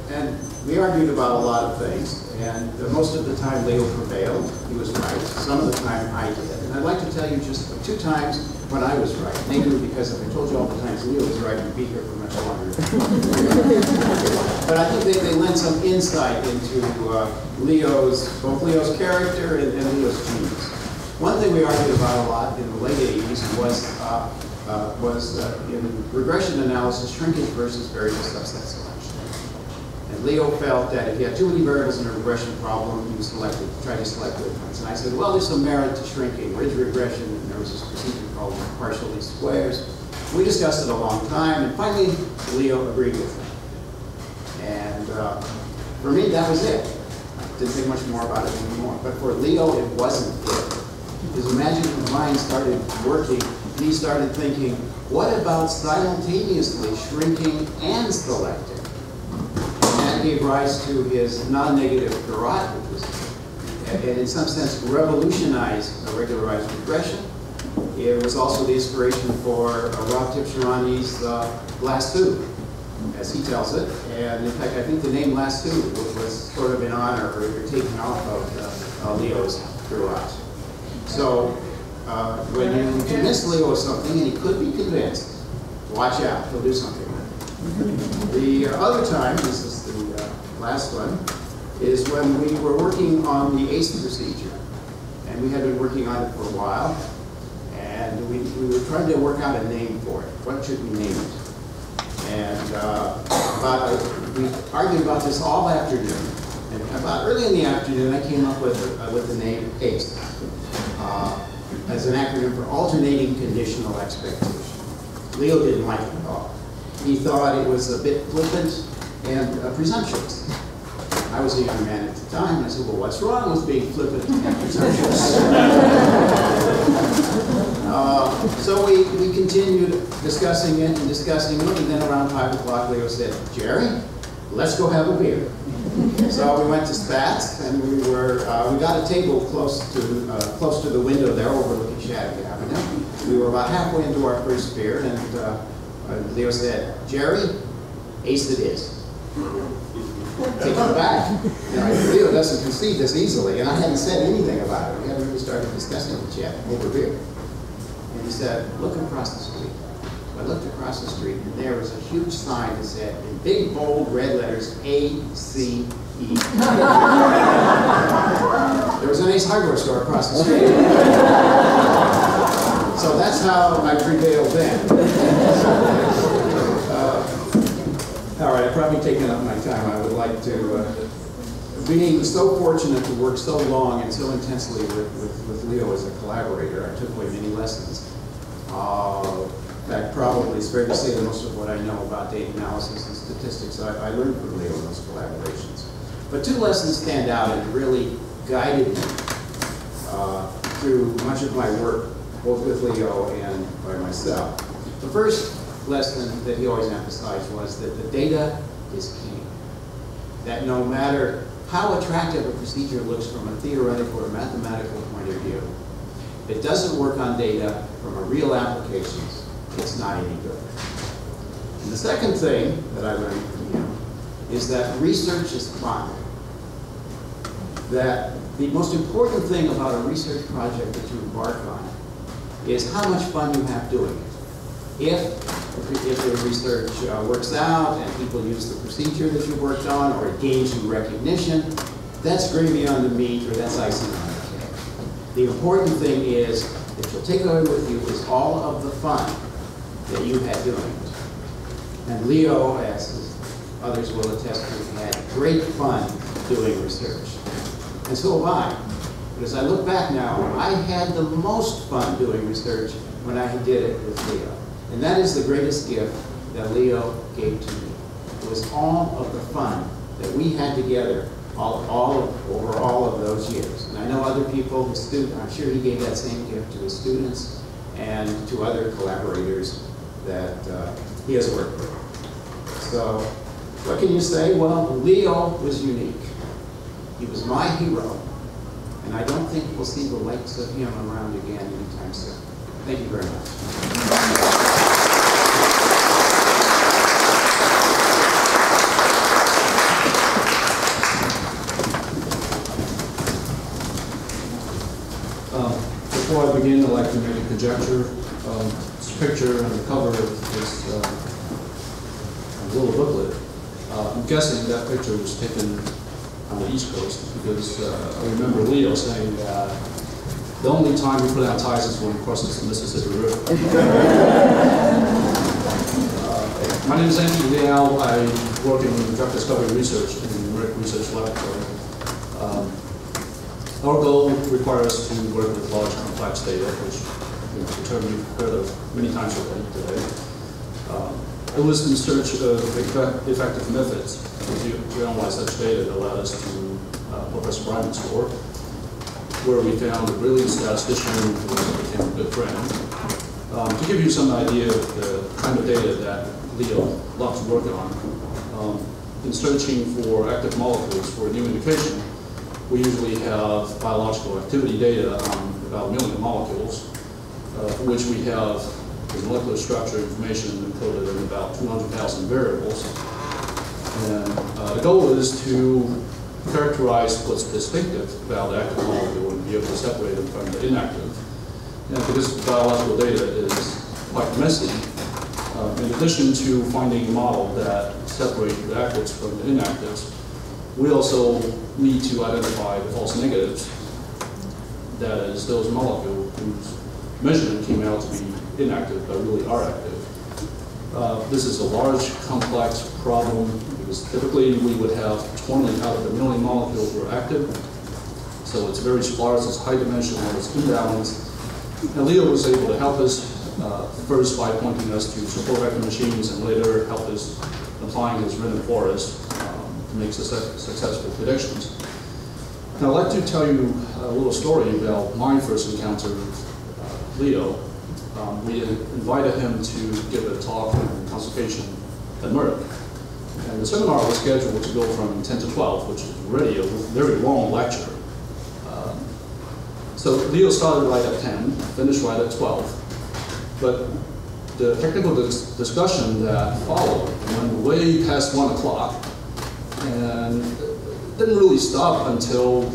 And we argued about a lot of things, and most of the time Leo prevailed. He was right. Some of the time I did. And I'd like to tell you just 2 times when I was right. Namely because if I told you all the times Leo was right, we'd be here for much longer. But I think they lend some insight into both Leo's character and Leo's genius. One thing we argued about a lot in the late 80s was in regression analysis, shrinkage versus variable subset selection. And Leo felt that if you had too many variables in a regression problem, you try to select good ones. And I said, well, there's some merit to shrinking, ridge regression, and there was this procedure called partial least squares. We discussed it a long time, and finally, Leo agreed with me. And for me, that was it. I didn't think much more about it anymore. But for Leo, it wasn't it. His imaginative mind started working. He started thinking, what about simultaneously shrinking and selecting? And that gave rise to his non-negative garrote, which was, and in some sense, revolutionized regularized regression. It was also the inspiration for Rob Tibshirani's lasso, as he tells it. And in fact, I think the name lasso was sort of in honor or taken off of Leo's garrote. So when you convince Leo of something, and he could be convinced, watch out, he'll do something with it. The other time, this is the last one, is when we were working on the ACE procedure. And we had been working on it for a while. And we were trying to work out a name for it. What should we name it? And we argued about this all afternoon. And about early in the afternoon, I came up with the name ACE. As an acronym for alternating conditional expectation. Leo didn't like it at all. He thought it was a bit flippant and presumptuous. I was a young man at the time, and I said, well, what's wrong with being flippant and presumptuous? So we continued discussing it, and then around 5 o'clock, Leo said, Jerry, let's go have a beer. So we went to Spats, and we got a table close to the window there, overlooking Shattuck Avenue. We were about halfway into our first beer, and Leo said, Jerry, ACE it is. Take it back. Leo doesn't concede this easily, and I hadn't said anything about it. We hadn't really started discussing it yet over beer. And he said, look across the street. I looked across the street, and there was a huge sign that said, in big, bold, red letters, ACE. There was an Ace Hardware store across the street. So that's how I prevailed then. All right, I've probably taken up my time. I would like to, being so fortunate to work so long and so intensely with Leo as a collaborator, I took away many lessons. In fact, probably it's fair to say that most of what I know about data analysis and statistics I learned from Leo in those collaborations. But two lessons stand out and really guided me through much of my work, both with Leo and by myself. The first lesson that he always emphasized was that the data is king. That no matter how attractive a procedure looks from a theoretical or mathematical point of view, if it doesn't work on data from a real applications, it's not any good. And the second thing that I learned from him is that research is fun. That the most important thing about a research project that you embark on is how much fun you have doing it. If the research works out and people use the procedure that you worked on, or it gains you recognition, that's gravy on the meat, or that's icing on the cake. The important thing is that you'll take away with you is all of the fun that you had doing it. And Leo, as others will attest to, had great fun doing research. And so have I. But as I look back now, I had the most fun doing research when I did it with Leo. And that is the greatest gift that Leo gave to me. It was all of the fun that we had together over all of those years. And I know other people, his students, I'm sure he gave that same gift to his students and to other collaborators that he has worked with. So what can you say? Well, Leo was unique. He was my hero. And I don't think we'll see the likes of him around again anytime soon. Thank you very much. Before I begin, I'd like to make a conjecture. This picture on the cover of this little booklet, I'm guessing that picture was taken on the East Coast because I remember Leo saying that The only time we put on ties is when he crosses the Mississippi River. My name is Andy Liao. I work in drug discovery research in the Merck Research Laboratory. Our goal requires us to work with large complex data, which is a term you've heard of many times already today. It was in search of effective methods to analyze such data that allowed us to Professor Breiman's work, where we found a brilliant statistician who became a good friend. To give you some idea of the kind of data that Leo loves to work on, in searching for active molecules for a new indication, we usually have biological activity data on about 1 million molecules, for which we have the molecular structure information encoded in about 200,000 variables. And the goal is to characterize what's distinctive about the active molecule and be able to separate them from the inactive. And because biological data is quite messy, in addition to finding a model that separates the actives from the inactives, we also need to identify the false negatives, that is, those molecules whose measurement came out to be inactive but really are active. This is a large, complex problem because typically we would have 20 out of the 1 million molecules were active. So it's very sparse, it's high dimensional, it's imbalanced. And Leo was able to help us first by pointing us to support vector machines and later help us applying his random forest to make successful predictions. Now I'd like to tell you a little story about my first encounter with Leo. We invited him to give a talk and consultation at Merck. And the seminar was scheduled to go from 10 to 12, which is already a very long lecture. So Leo started right at 10, finished right at 12. But the technical discussion that followed went way past 1 o'clock and didn't really stop until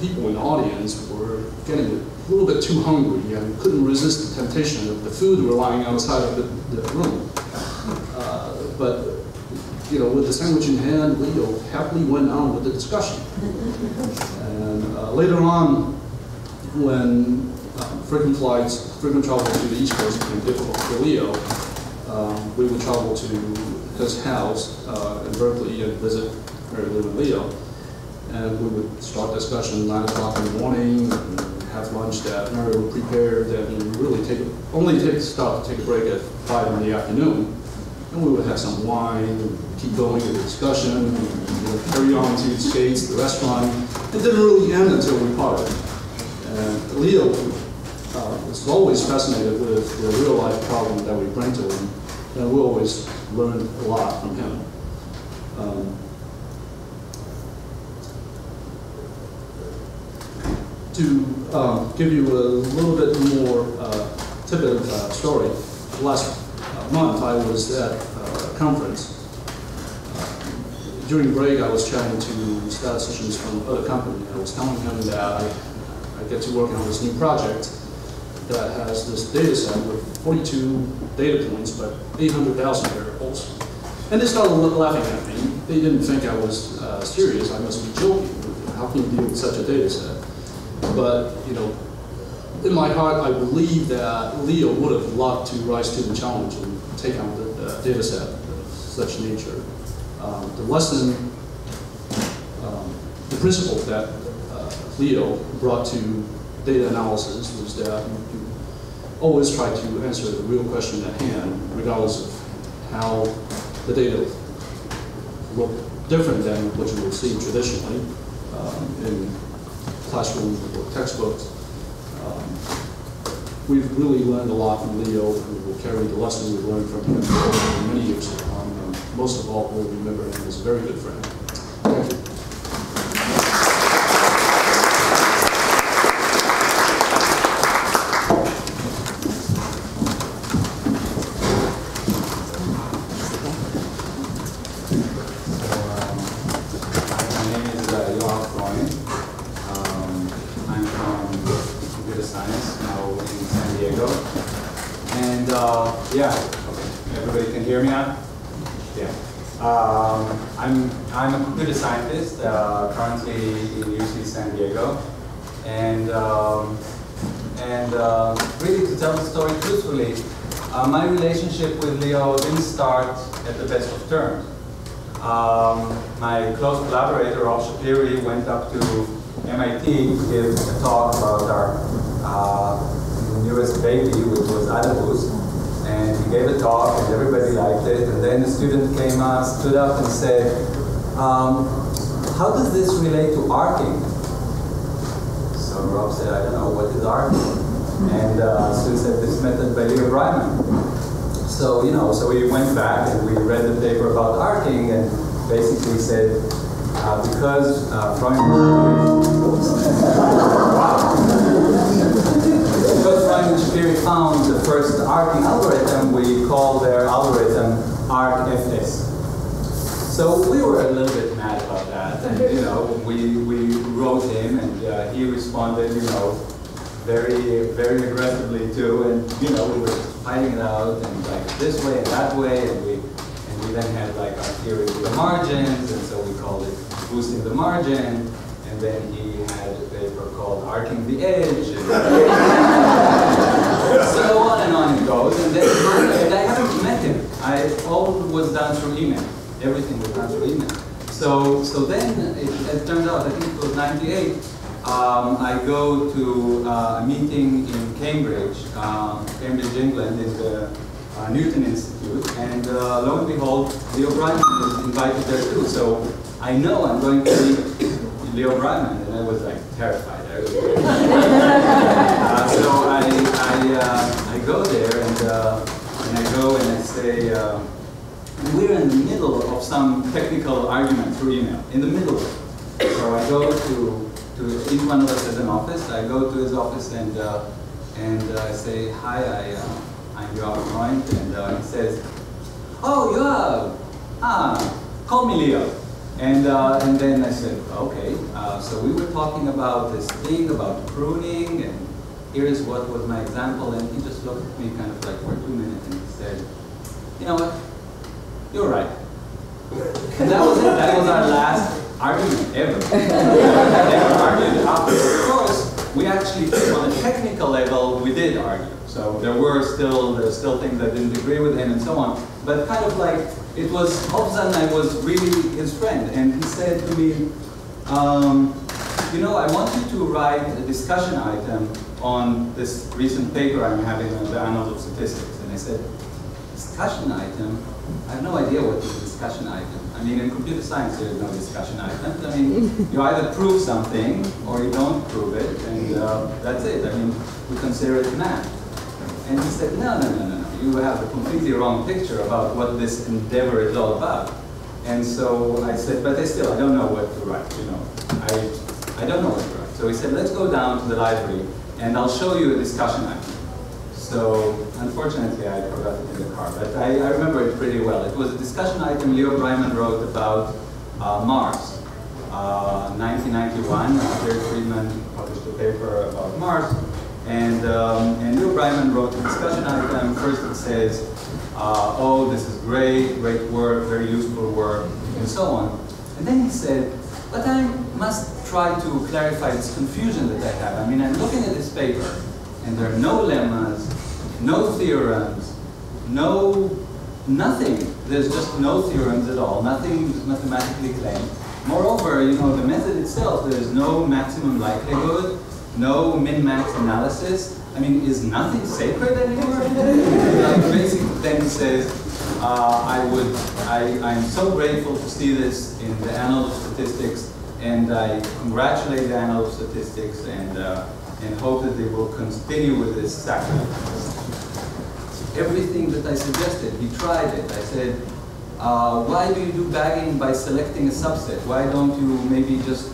people in the audience were getting a little bit too hungry and couldn't resist the temptation of the food were lying outside of the room. But you know, with the sandwich in hand, Leo happily went on with the discussion. And later on, when frequent travel to the East Coast became difficult for Leo, we would travel to his house in Berkeley and visit Mary Lou and Leo. And we would start discussion 9 o'clock in the morning, and have lunch that Mary would prepare, then really stop to take a break at 5 in the afternoon. And we would have some wine, keep going with the discussion, carry on to the skates, the restaurant. It didn't really end until we parted. And Leo was always fascinated with the real life problem that we bring to him, and we always learned a lot from him. To give you a little bit more tidbit of story, last month I was at a conference. During break I was chatting to statisticians from other companies. I was telling him that I get to work on this new project that has this data set with 42 data points, but 800,000 variables. And they started laughing at me. They didn't think I was serious. I must be joking. How can you deal with such a data set? But, you know, in my heart, I believe that Leo would have loved to rise to the challenge and take on the data set of such nature. The lesson, the principle that Leo brought to data analysis was that you always try to answer the real question at hand, regardless of how the data look different than what you will see traditionally in classrooms or textbooks. We've really learned a lot from Leo, and we will carry the lesson we've learned from him for many years to come. Most of all, we'll remember him as a very good friend. Thank you. Yeah, everybody can hear me now? Yeah. I'm a computer scientist, currently in UC San Diego. And And really, to tell the story truthfully, my relationship with Leo didn't start at the best of terms. My close collaborator, Rob Shapiri, went up to MIT to give a talk about our newest baby, which was Adabus. And he gave a talk, and everybody liked it. And then the student stood up and said, how does this relate to arcing? So Rob said, I don't know, what is arcing? And Sue said, this method by Leo Breiman. So, so we went back and we read the paper about arcing and basically said, because Breiman and Shapiri found the first arcing algorithm, we call their algorithm ArcFS. So we were a little bit mad about that, and we wrote him, and he responded, very, very aggressively too, and we were fighting it out, and like this way and that way, and we then had like our theory of the margins, and so we called it boosting the margin, and then he had a paper called arcing the edge, and so on it goes, and then and I haven't met him. All was done through email. Everything was done through email. So then it turned out, I think it was '98. I go to a meeting in Cambridge, England, in the Newton Institute, and lo and behold, Leo Breiman is invited there too. So I know I'm going to meet Leo Breiman, and I was like terrified. So I go there, and I go and I say, we're in the middle of some technical argument through email, in the middle of it. So I go to each one of us has an office. I go to his office and I say, hi, I'm Yoav Freund, and he says, oh, Yoav, call me Leo. And then I said, okay, so we were talking about this thing about pruning, and here's what was my example, and he just looked at me kind of like for 2 minutes, and he said, you know what, you're right. And that was it, that was our last argument ever. Never argued after. Of course, we actually, on a technical level, we did argue. So there were still things I didn't agree with him and so on. But kind of like, it was, all of a sudden I was really his friend. And he said to me, I want you to write a discussion item on this recent paper I'm having on the Annals of Statistics. And I said, discussion item? I have no idea what is a discussion item. I mean, in computer science, there is no discussion items. I mean, you either prove something or you don't prove it, and that's it. I mean, we consider it math. And he said, no. You have a completely wrong picture about what this endeavor is all about. And so I said, but I don't know what to write, I don't know what to write. So he said, let's go down to the library, and I'll show you a discussion item. So, unfortunately, I forgot it in the car, but I remember it pretty well. It was a discussion item Leo Breiman wrote about Mars. 1991, Jerry Friedman published a paper about Mars, and Leo Breiman wrote a discussion item. First it says, oh, this is great work, very useful work, and so on. And then he said, but I must try to clarify this confusion that I have. I mean, I'm looking at this paper, and there are no lemmas, no theorems, nothing. There's just no theorems at all. Nothing is mathematically claimed. Moreover, the method itself, there's no maximum likelihood, no min-max analysis. I mean, is nothing sacred anymore? Basically, then he says, I'm so grateful to see this in the Annals of Statistics, and I congratulate the Annals of Statistics, and hope that they will continue with this sacrifice. Everything that I suggested, he tried it. I said, why do you do bagging by selecting a subset? Why don't you maybe just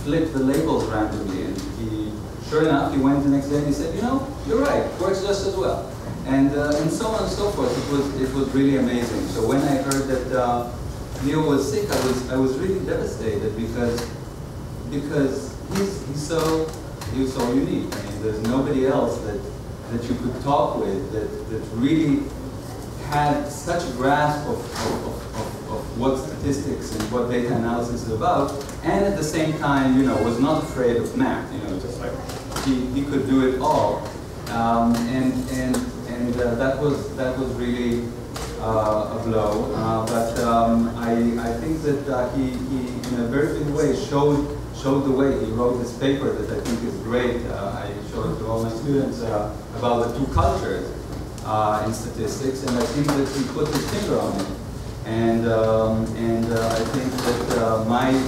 flip the labels randomly? And sure enough, he went the next day and he said, you're right, it works just as well. And so on and so forth. It was really amazing. So when I heard that Leo was sick, I was really devastated because he's so unique. I mean, there's nobody else that you could talk with that really had such a grasp of what statistics and what data analysis is about, and at the same time, was not afraid of math. Just like he could do it all, and that was really a blow. But I think that he in a very big way showed the way. He wrote this paper that I think is great. I showed it to all my students about the two cultures in statistics, and I think that he put his finger on it. And I think that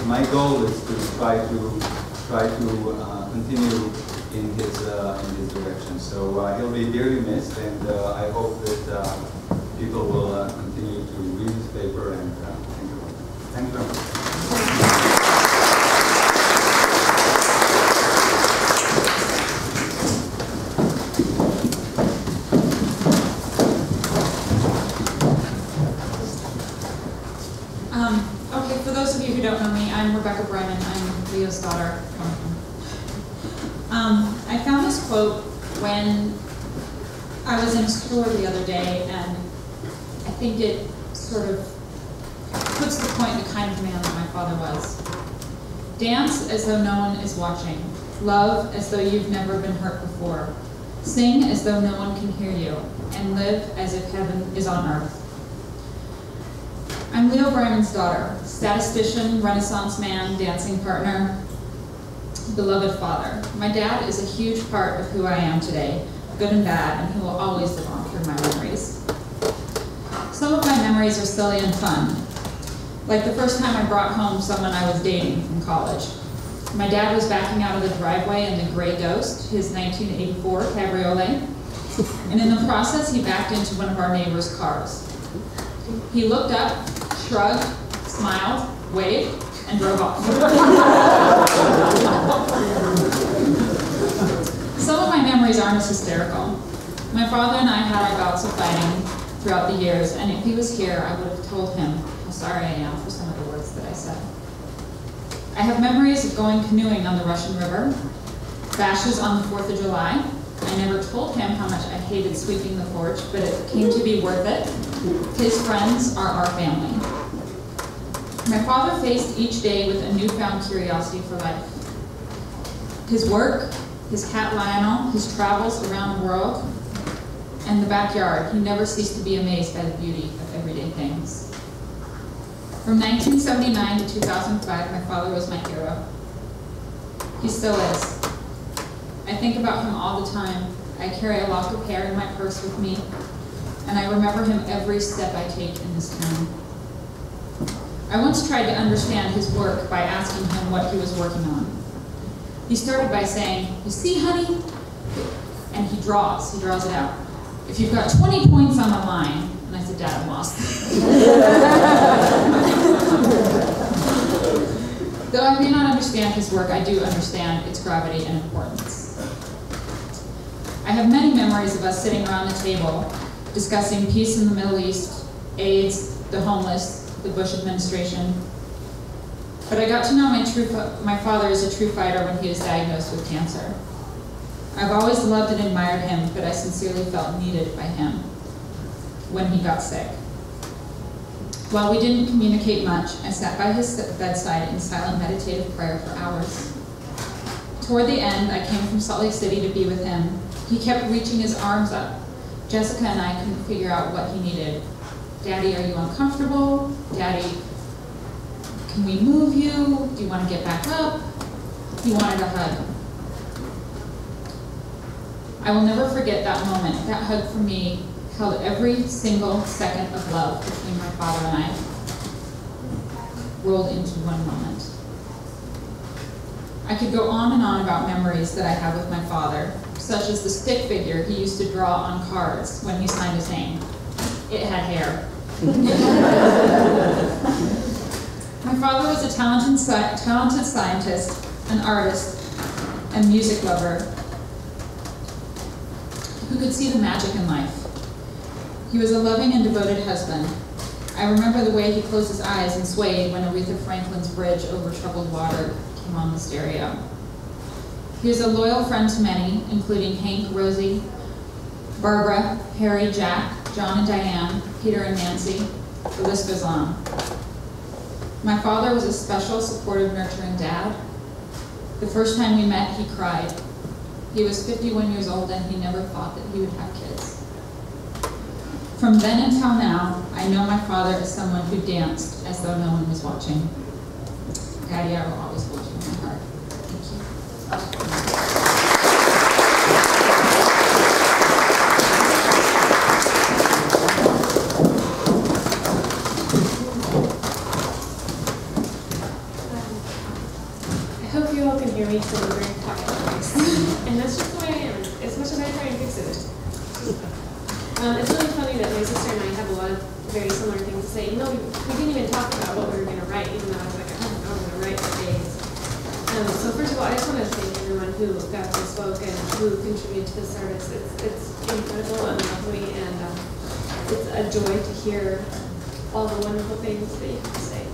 my goal is to try to continue in his direction. So he'll be dearly missed, and I hope that people will continue to read his paper, and thank you very much. Okay, for those of you who don't know me, I'm Rebecca Breiman. I'm Leo's daughter. I found this quote when I was in a store the other day, and I think it sort of puts to the point the kind of man that my father was. Dance as though no one is watching. Love as though you've never been hurt before. Sing as though no one can hear you. And live as if heaven is on earth. I'm Leo Breiman's daughter, statistician, Renaissance man, dancing partner, beloved father. My dad is a huge part of who I am today, good and bad, and he will always live on through my memories. Some of my memories are silly and fun, like the first time I brought home someone I was dating from college. My dad was backing out of the driveway in the Gray Ghost, his 1984 cabriolet, and in the process he backed into one of our neighbor's cars. He looked up, shrugged, smiled, waved, and drove off. Some of my memories aren't as hysterical. My father and I had our bouts of fighting throughout the years, and if he was here, I would have told him how sorry I am for some of the words that I said. I have memories of going canoeing on the Russian River, bashes on the 4th of July. I never told him how much I hated sweeping the porch, but it came to be worth it. His friends are our family. My father faced each day with a newfound curiosity for life. His work, his cat Lionel, his travels around the world, and the backyard. He never ceased to be amazed by the beauty of everyday things. From 1979 to 2005, my father was my hero. He still is. I think about him all the time. I carry a lock of hair in my purse with me, and I remember him every step I take in this town. I once tried to understand his work by asking him what he was working on. He started by saying, "You see, honey?" And he draws it out. "If you've got 20 points on the line," and I said, "Dad, I'm lost." Though I may not understand his work, I do understand its gravity and importance. I have many memories of us sitting around the table, discussing peace in the Middle East, AIDS, the homeless, the Bush administration. But I got to know my father as a true fighter when he was diagnosed with cancer. I've always loved and admired him, but I sincerely felt needed by him when he got sick. While we didn't communicate much, I sat by his bedside in silent meditative prayer for hours. Toward the end, I came from Salt Lake City to be with him. He kept reaching his arms up. Jessica and I couldn't figure out what he needed. "Daddy, are you uncomfortable? Daddy, can we move you? Do you want to get back up?" He wanted a hug. I will never forget that moment. That hug for me held every single second of love between my father and I, rolled into one moment. I could go on and on about memories that I have with my father, such as the stick figure he used to draw on cards when he signed his name. It had hair. My father was a talented scientist, an artist, and music lover who could see the magic in life. He was a loving and devoted husband. I remember the way he closed his eyes and swayed when Aretha Franklin's Bridge Over Troubled Water came on the stereo. He was a loyal friend to many, including Hank, Rosie, Barbara, Harry, Jack, John and Diane, Peter and Nancy. The list goes on. My father was a special, supportive, nurturing dad. The first time we met, he cried. He was 51 years old and he never thought that he would have kids. From then until now, I know my father is someone who danced as though no one was watching. Daddy, I will always hold you in my heart. Thank you. I hope you all can hear me because I'm very quiet. And that's just the way I am, as much as I try and fix it. It's really funny that my sister and I have a lot of very similar things to say. Even though we didn't even talk about what we were going to write, even though I was like, I don't know what I'm going to write for days. So first of all, I just want to thank everyone who got to spoke and who contributed to the service. It's incredible and lovely, and it's a joy to hear all the wonderful things that you have to say.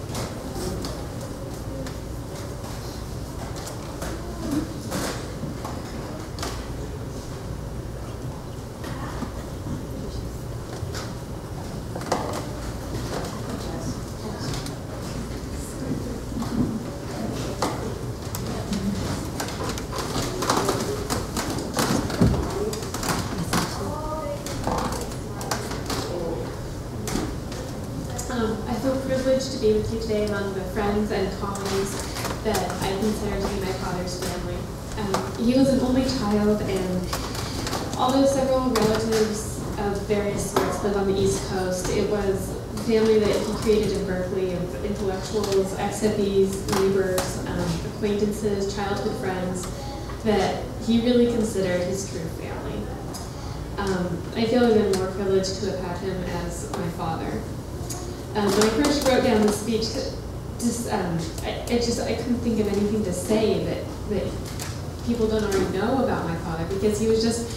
I feel privileged to be with you today among the friends and colleagues that I consider to be my father's family. He was an only child, and although several relatives of various sorts live on the East Coast, it was family that he created in Berkeley of intellectuals, ex-hippies, neighbors, acquaintances, childhood friends that he really considered his true family. I feel even more privileged to have had him as my father. When I first wrote down the speech, I couldn't think of anything to say that people don't already know about my father, because he was just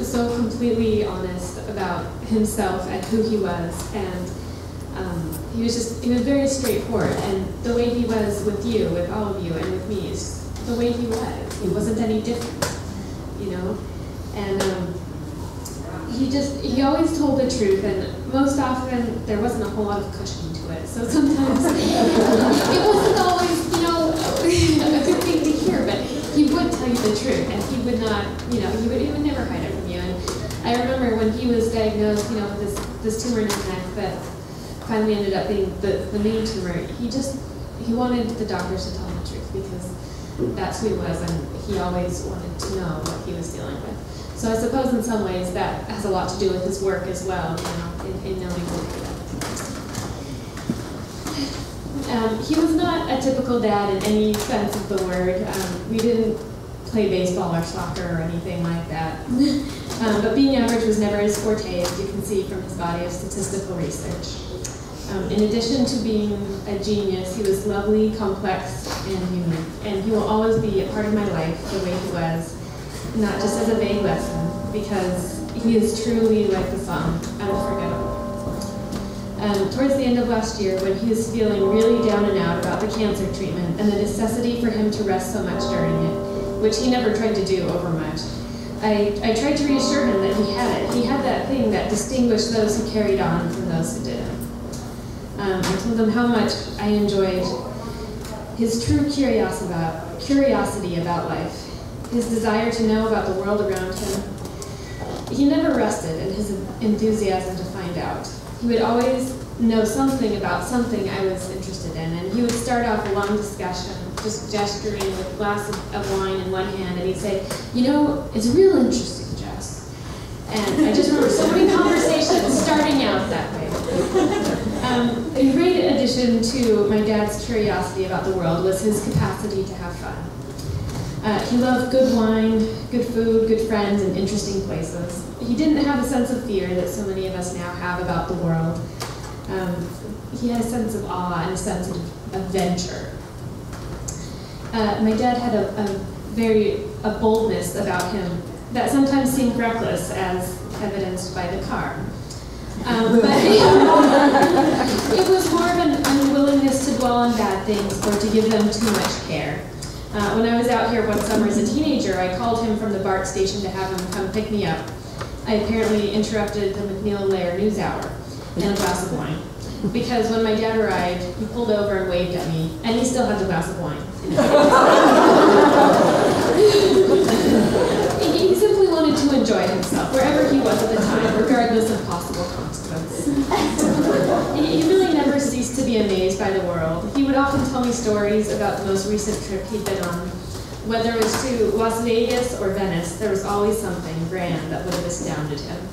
so completely honest about himself and who he was, and he was very straightforward, and the way he was with you, with all of you, and with me is the way he was. He wasn't any different, you know, and he always told the truth, and most often there wasn't a whole lot of cushioning to it. So sometimes it wasn't always, you know, a good thing to hear, but he would tell you the truth, and he would not, you know, he would never hide it from you. And I remember when he was diagnosed, you know, with this tumor in his neck that finally ended up being the main tumor. He wanted the doctors to tell him the truth, because that's who he was, and he always wanted to know what he was dealing with. So I suppose in some ways that has a lot to do with his work as well, you know, in knowing who he was. He was not a typical dad in any sense of the word. We didn't play baseball or soccer or anything like that. But being average was never his forte, as you can see from his body of statistical research. In addition to being a genius, he was lovely, complex, and human. And he will always be a part of my life the way he was. Not just as a vague lesson, because he is truly, like the song, unforgettable. Towards the end of last year, when he was feeling really down and out about the cancer treatment and the necessity for him to rest so much during it, which he never tried to do overmuch, I tried to reassure him that he had it. He had that thing that distinguished those who carried on from those who didn't. I told him how much I enjoyed his true curiosity about life, his desire to know about the world around him. He never rested in his enthusiasm to find out. He would always know something about something I was interested in, and he would start off a long discussion, just gesturing with a glass of wine in one hand, and he'd say, you know, it's real interesting, Jess. And I just remember so many conversations starting out that way. A great addition to my dad's curiosity about the world was his capacity to have fun. He loved good wine, good food, good friends, and interesting places. He didn't have a sense of fear that so many of us now have about the world. He had a sense of awe and a sense of adventure. My dad had a boldness about him that sometimes seemed reckless, as evidenced by the car. But it was more of an unwillingness to dwell on bad things or to give them too much care. When I was out here one summer as a teenager, I called him from the BART station to have him come pick me up. I apparently interrupted the McNeil-Lair news hour and a glass of wine. Because when my dad arrived, he pulled over and waved at me, and he still had the glass of wine in his hand. enjoy himself, wherever he was at the time, regardless of possible consequence. He really never ceased to be amazed by the world. He would often tell me stories about the most recent trip he'd been on. Whether it was to Las Vegas or Venice, there was always something grand that would have astounded him.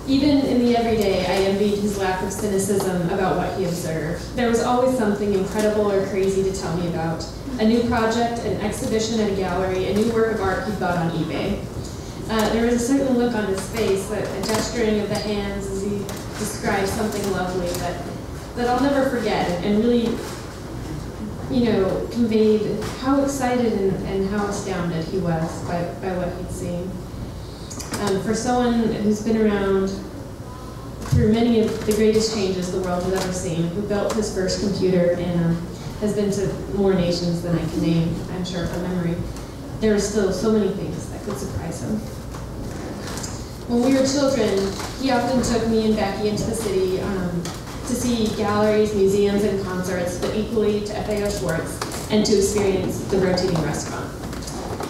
Even in the everyday, I envied his lack of cynicism about what he observed. There was always something incredible or crazy to tell me about. A new project, an exhibition at a gallery, a new work of art he bought on eBay. There was a certain look on his face, a gesturing of the hands as he described something lovely that I'll never forget, and really, conveyed how excited and how astounded he was by what he'd seen. For someone who's been around through many of the greatest changes the world has ever seen, who built his first computer and has been to more nations than I can name, I'm sure, from memory, there are still so many things that could surprise him. When we were children, he often took me and Becky into the city to see galleries, museums, and concerts, but equally to FAO Schwartz and to experience the rotating restaurant.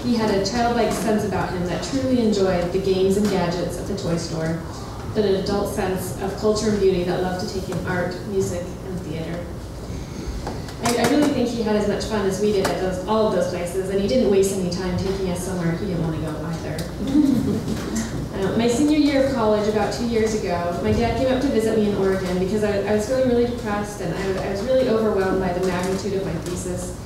He had a childlike sense about him that truly enjoyed the games and gadgets at the toy store, but an adult sense of culture and beauty that loved to take in art, music, and theater. I really think he had as much fun as we did at all of those places, and he didn't waste any time taking us somewhere he didn't want to go either. My senior year of college, about 2 years ago, my dad came up to visit me in Oregon because I was feeling really depressed, and I was really overwhelmed by the magnitude of my thesis.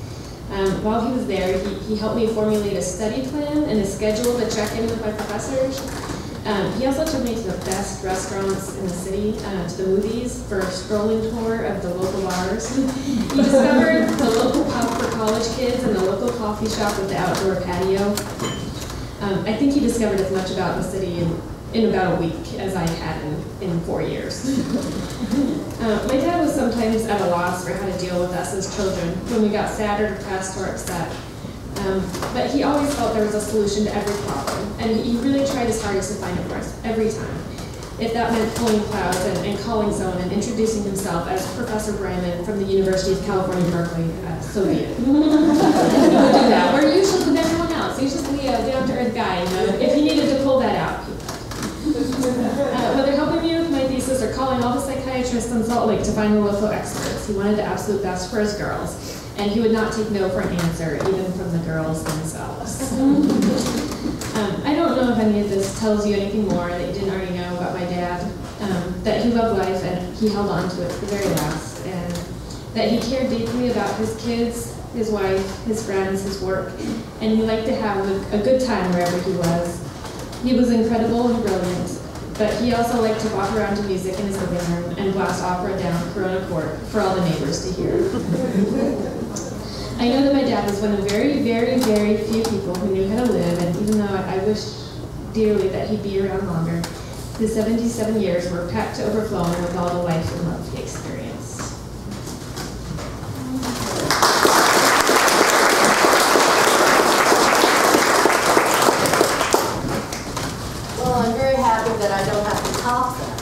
While he was there, he helped me formulate a study plan and a schedule to check in with my professors. He also took me to the best restaurants in the city, to the movies, for a strolling tour of the local bars. He discovered the local pub for college kids and the local coffee shop with the outdoor patio. I think he discovered as much about the city in about a week as I had in 4 years. My dad was sometimes at a loss for how to deal with us as children when we got sad or depressed or upset. But he always felt there was a solution to every problem, and he really tried his hardest to find it for us every time. If that meant pulling clouds and calling someone and introducing himself as Professor Breiman from the University of California, Berkeley, so be it. He would do that, or usually with everyone else. Usually a down-to-earth guy, if he needed to pull that out. Whether helping me with my thesis or calling all the psychiatrists in Salt Lake to find the local experts, he wanted the absolute best for his girls. And he would not take no for an answer, even from the girls themselves. I don't know if any of this tells you anything more that you didn't already know about my dad, that he loved life and he held on to it to the very last, and that he cared deeply about his kids, his wife, his friends, his work, and he liked to have a good time wherever he was. He was incredible and brilliant, but he also liked to walk around to music in his living room and blast opera down Corona Court for all the neighbors to hear. I know that my dad was one of very, very, very few people who knew how to live, and even though I wish dearly that he'd be around longer, his 77 years were packed to overflowing with all the life and love he experienced. Well, I'm very happy that I don't have to top that.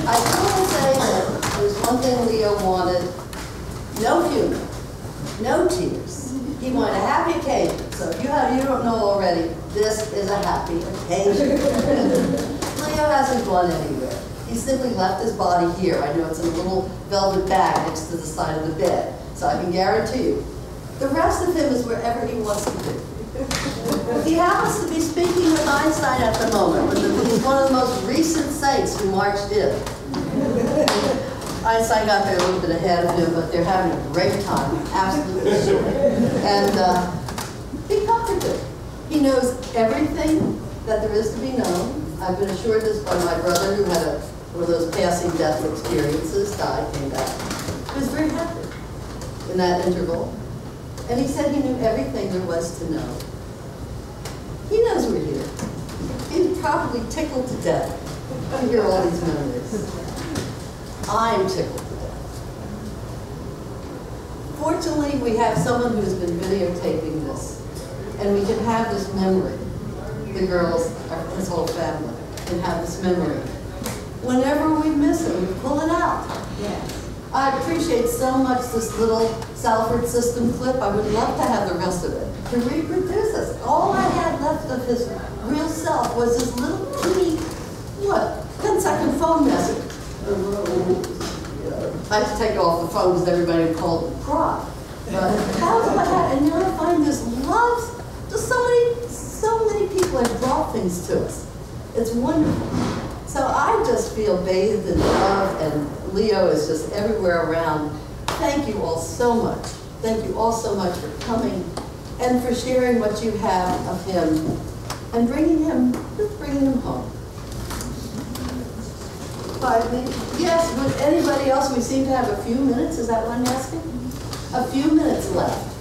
I still will say that there's one thing Leo wanted: no funeral. No tears. He wanted a happy occasion. So if you don't know already, this is a happy occasion. Leo hasn't gone anywhere. He simply left his body here. I know it's in a little velvet bag next to the side of the bed. So I can guarantee you, the rest of him is wherever he wants to be. He happens to be speaking with Einstein at the moment. He's one of the most recent saints who marched in. Einstein got there a little bit ahead of him, but they're having a great time, absolutely sure. And be comforted. He knows everything that there is to be known. I've been assured this by my brother, who had one of those passing death experiences, died, came back. He was very happy in that interval. And he said he knew everything there was to know. He knows we're here. He's probably tickled to death to hear all these memories. I'm tickled to death. Fortunately, we have someone who's been videotaping this, and we can have this memory. The girls, his whole family, can have this memory. Whenever we miss it, we pull it out. Yes. I appreciate so much this little Salford system clip. I would love to have the rest of it, to reproduce this. All I had left of his real self was this little teeny, 10-second phone message. I had to take it off the phone because everybody had called and cried. But that's what I had, and now I find this love. Just so many people have brought things to us. It's wonderful. So I just feel bathed in love, and Leo is just everywhere around. Thank you all so much. Thank you all so much for coming and for sharing what you have of him and bringing him home. 5 minutes? Yes, would anybody else? We seem to have a few minutes. Is that what I'm asking? A few minutes left.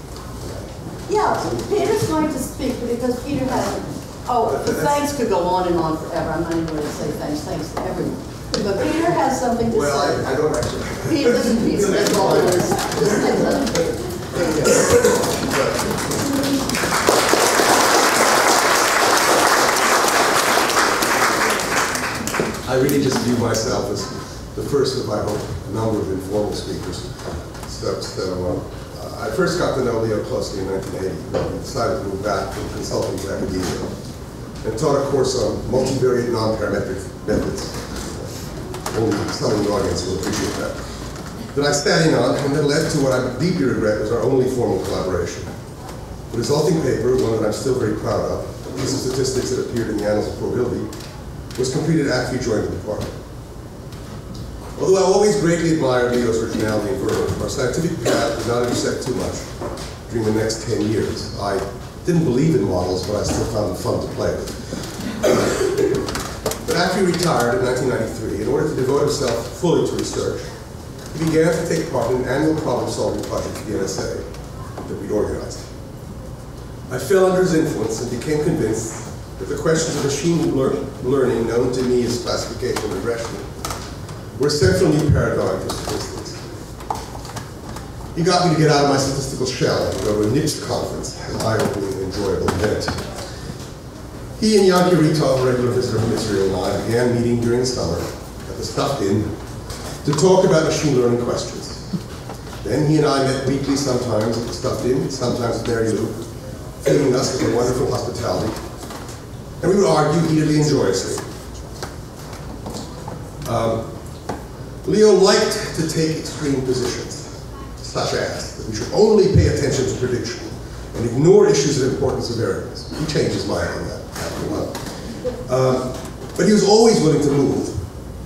Yeah, Peter's going to speak because Peter has, the thanks could go on and on forever. I'm not even going to say thanks to everyone. But Peter has something to say. Well, I don't actually. Peter, listen, Peter, that's all it is. Just take that. I really just view myself as the first of, I hope, a number of informal speakers. So I first got to know Leo closely in 1980 when he decided to move back from consulting to academia and taught a course on multivariate non-parametric methods. Only some in the audience will appreciate that. That I sat in on, and that led to what I deeply regret was our only formal collaboration. The resulting paper, one that I'm still very proud of, a piece of statistics that appeared in the Annals of Probability, was completed after he joined the department. Although I always greatly admired Leo's originality and verve, our scientific path did not intersect too much during the next 10 years. I didn't believe in models, but I still found them fun to play with. But after he retired in 1993, in order to devote himself fully to research, he began to take part in an annual problem-solving project at the NSA that we organized. I fell under his influence and became convinced that the questions of machine learning, known to me as classification and regression, were a central new paradigm for statistics. He got me to get out of my statistical shell and go to a NIPS conference, an eye-opening and enjoyable event. He and Yankee Rita, a regular visitor from Israel, and I began meeting during the summer at the Stuffed Inn to talk about machine learning questions. Then he and I met weekly, sometimes at the Stuffed Inn, sometimes at Mary Lou, feeding us with a wonderful hospitality. And we would argue heatedly and joyously. Leo liked to take extreme positions, such as that we should only pay attention to prediction and ignore issues of importance of variables. He changed his mind on that after a while. But he was always willing to move.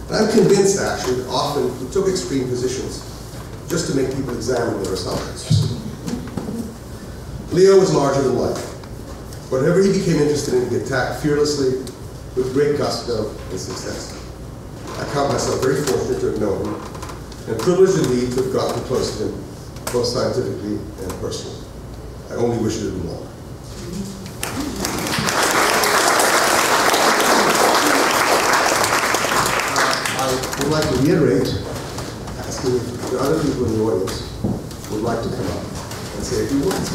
And I'm convinced, actually, that often he took extreme positions just to make people examine their assumptions. Leo was larger than life. Whatever he became interested in, he attacked fearlessly, with great gusto and success. I count myself very fortunate to have known him, and privileged indeed to have gotten close to him, both scientifically and personally. I only wish it had been longer. I would like to reiterate, asking if there are other people in the audience who would like to come up and say a few words.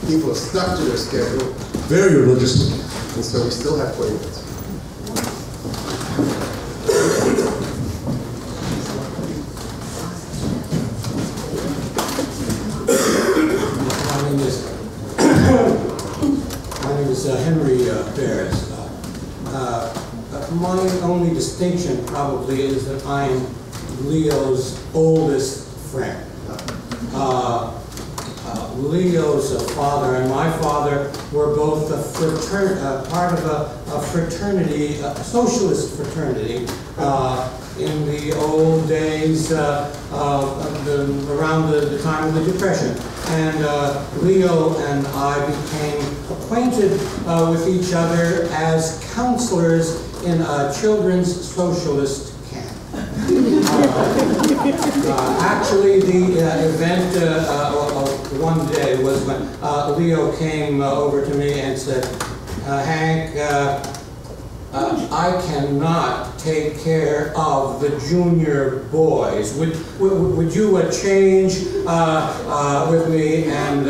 People have stuck to their schedule very religiously, and so we still have 20 minutes. My name is Henry Bears. My only distinction probably is that I am Leo's oldest friend. Leo's father and my father were both part of a fraternity, a socialist fraternity, in the old days around the time of the Depression. And Leo and I became acquainted with each other as counselors in a children's socialist camp. Actually, the event one day was when Leo came over to me and said, Hank, I cannot take care of the junior boys. Would you change with me? And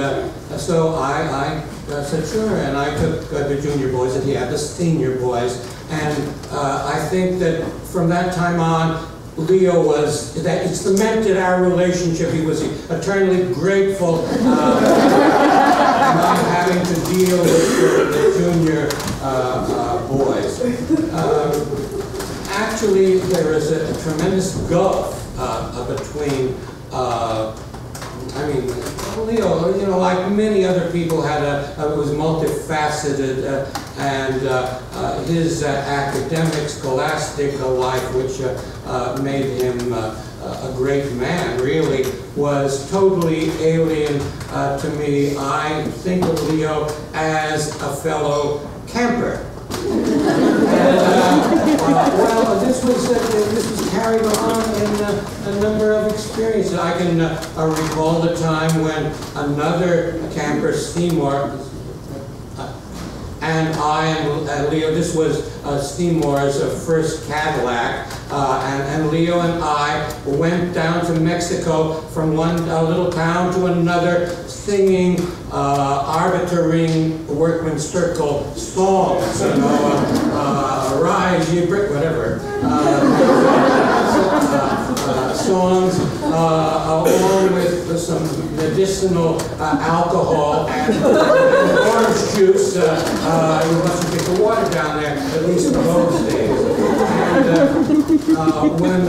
so I said, sure, and I took the junior boys, and he had the senior boys. And I think that from that time on, Leo was, that it cemented our relationship. He was eternally grateful not having to deal with the junior boys. Actually, there is a tremendous gulf between, I mean, Leo, you know, like many other people, was multifaceted, and his academic, scholastic life, which made him a great man, really, was totally alien to me. I think of Leo as a fellow camper. Well, this was carried on in a number of experiences. I can recall the time when another camper, Seymour, and I and Leo, this was Seymour's first Cadillac, and Leo and I went down to Mexico from one little town to another, singing Arbitering Workman's Circle songs, you know, Rise Ye Brick, whatever, songs, along with some medicinal alcohol and orange juice. You mustn't get the water down there, at least in those days. And when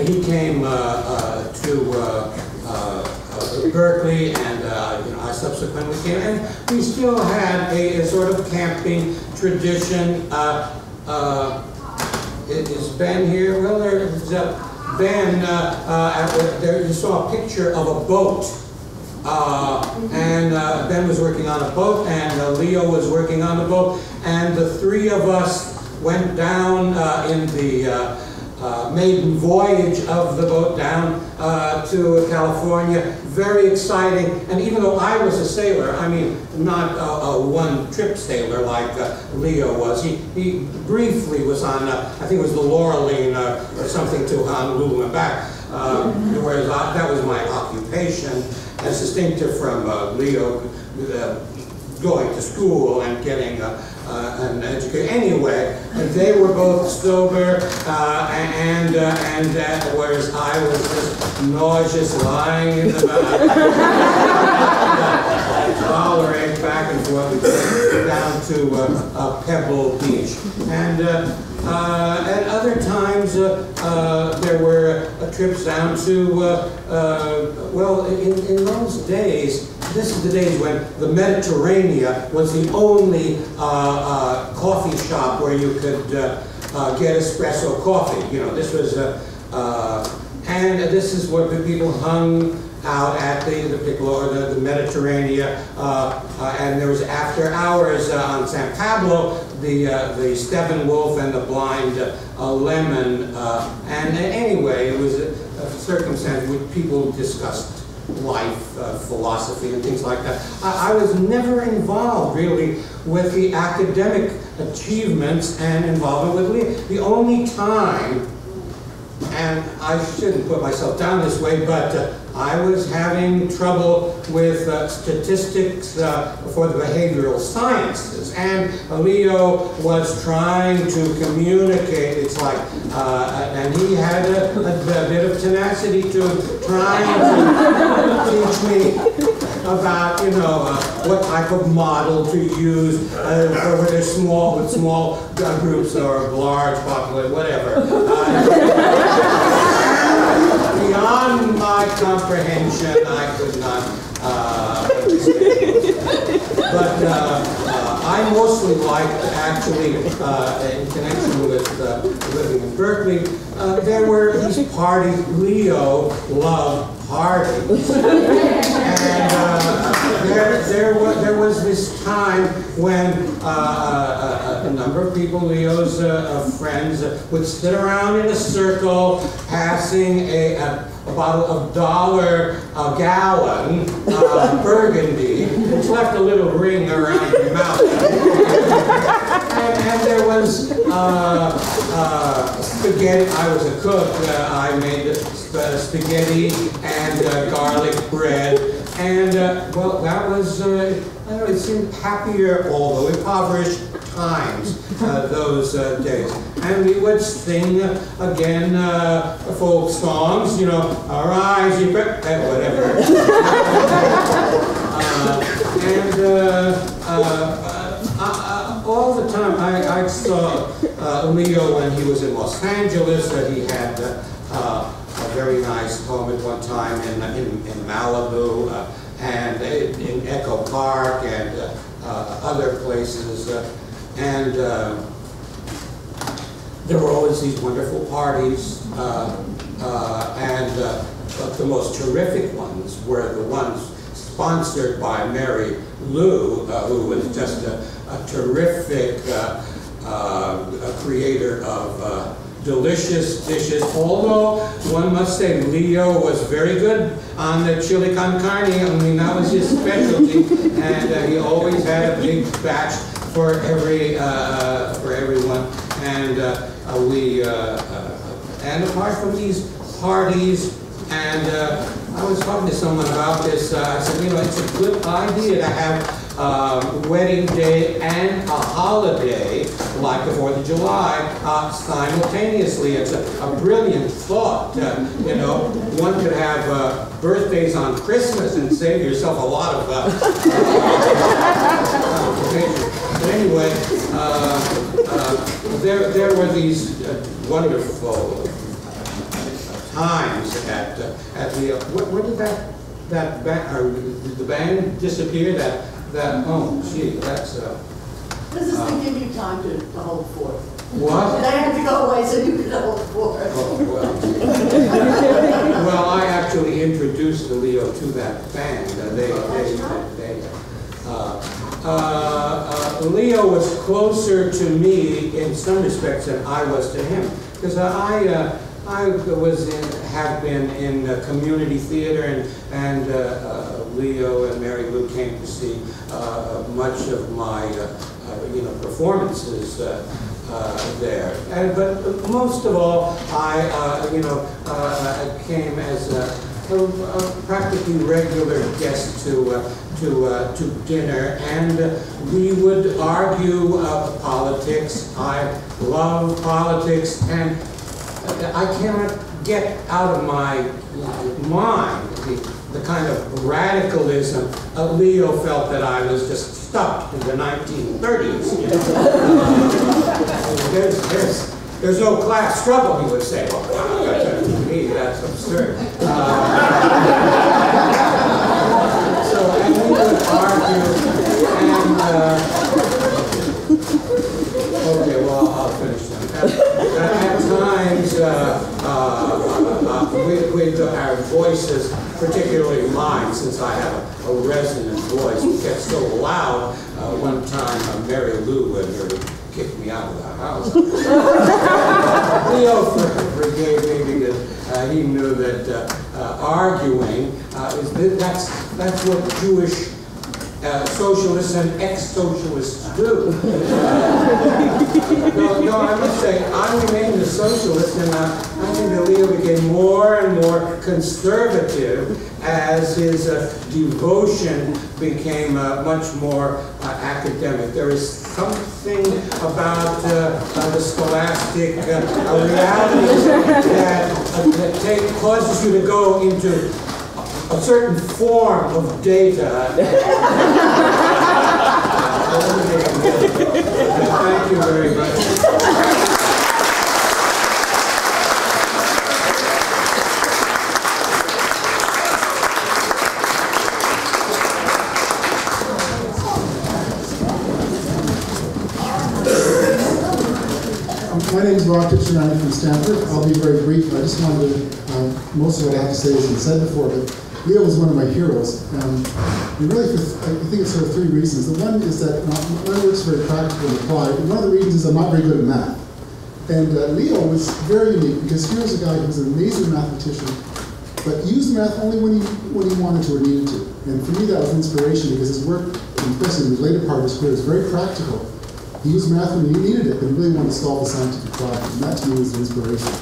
he came to Berkeley, and you know, I subsequently came, and we still had a sort of camping tradition. Is Ben here? Well, there's Ben. There you saw a picture of a boat, and Ben was working on a boat, and Leo was working on the boat, and the three of us went down in the maiden voyage of the boat down to California. Very exciting, and even though I was a sailor, I mean, not a one-trip sailor like Leo was. He briefly was on, I think it was the Laureline or something to Honolulu and back, whereas that was my occupation, as distinctive from Leo going to school and getting an education. Anyway, they were both sober, whereas I was just nauseous, lying in the tolerate back and forth. We went down to Pebble Beach, and at other times there were trips down to well, in those days. This is the days when the Mediterranean was the only coffee shop where you could get espresso coffee. You know, this was, and this is where the people hung out at the people or the Mediterranean, and there was after hours on San Pablo, the Steppenwolf and the Blind Lemon, and anyway, it was a circumstance where people discussed life, philosophy, and things like that. I was never involved, really, with the academic achievements and involvement with Leo. The only time, and I shouldn't put myself down this way, but I was having trouble with statistics for the behavioral sciences, and Leo was trying to communicate. It's like, and he had a bit of tenacity to trying to teach me about, you know, what type of model to use, whether they're small with small groups or large population, whatever. Beyond my comprehension, I could not understand. But I mostly liked, actually, in connection with living in Berkeley, there were these parties. Leo loved parties. And there was this time when a number of people, Leo's friends, would sit around in a circle, passing a bottle of $1 a gallon Burgundy, which left a little ring around your mouth. And there was spaghetti. I was a cook. I made spaghetti and garlic bread. well, that was, I don't know, it seemed happier, although impoverished times, those days. And we would sing again folk songs, you know, arise, ye whatever. All the time, I saw Leo when he was in Los Angeles, that he had a very nice home at one time in Malibu, and in Echo Park, and other places. And there were always these wonderful parties, and the most terrific ones were the ones sponsored by Mary Lou, who was just a terrific creator of delicious dishes, although one must say Leo was very good on the chili con carne. I mean, that was his specialty, and he always had a big batch for everyone. And and apart from these parties, and I was talking to someone about this. I said, you know, it's a good idea to have wedding day and a holiday like the 4th of July simultaneously. It's a brilliant thought. You know, one could have birthdays on Christmas and save yourself a lot of complications. But anyway, there were these wonderful times at the. When did that band, or did the band disappear? Oh, gee, that's. This is to give you time to hold forth. What? They had to go away so you could hold forth. Oh, well. Well, I actually introduced the Leo to that band. Leo was closer to me in some respects than I was to him, because I have been in community theater, and Leo and Mary Lou came to see much of my performances there. But most of all, I came as a practically regular guest to dinner, and we would argue politics. I love politics, and I cannot get out of my mind the kind of radicalism. Leo felt that I was just stuck in the 1930s. You know? There's no class struggle, he would say. Well, to me, that's absurd. So, and we would argue, and okay, well, I'll finish that. At times, with our voices, particularly mine, since I have a resonant voice, it gets so loud. One time, Mary Lou nearly kicked me out of the house. Leo forgave me because he knew that arguing that's what Jewish socialists and ex-socialists do. No, I must say, I remained a socialist, and I think that Leo became more and more conservative as his devotion became much more academic. There is something about the scholastic realities that causes you to go into a certain form of data. Thank you very much. My name is Rob Kitchen. I'm from Stanford. I'll be very brief. I just wanted to, most of what I have to say has been said before, but Leo was one of my heroes. And really, I think it's sort of three reasons. The one is that my work is very practical and applied. And one of the reasons is I'm not very good at math. And Leo was very unique because here's a guy who's an amazing mathematician, but used math only when he wanted to or needed to. And for me, that was inspiration because his work, especially in the later part of his career, is very practical. He used math when he needed it, but he really wanted to solve the scientific problem. And that to me was the inspiration.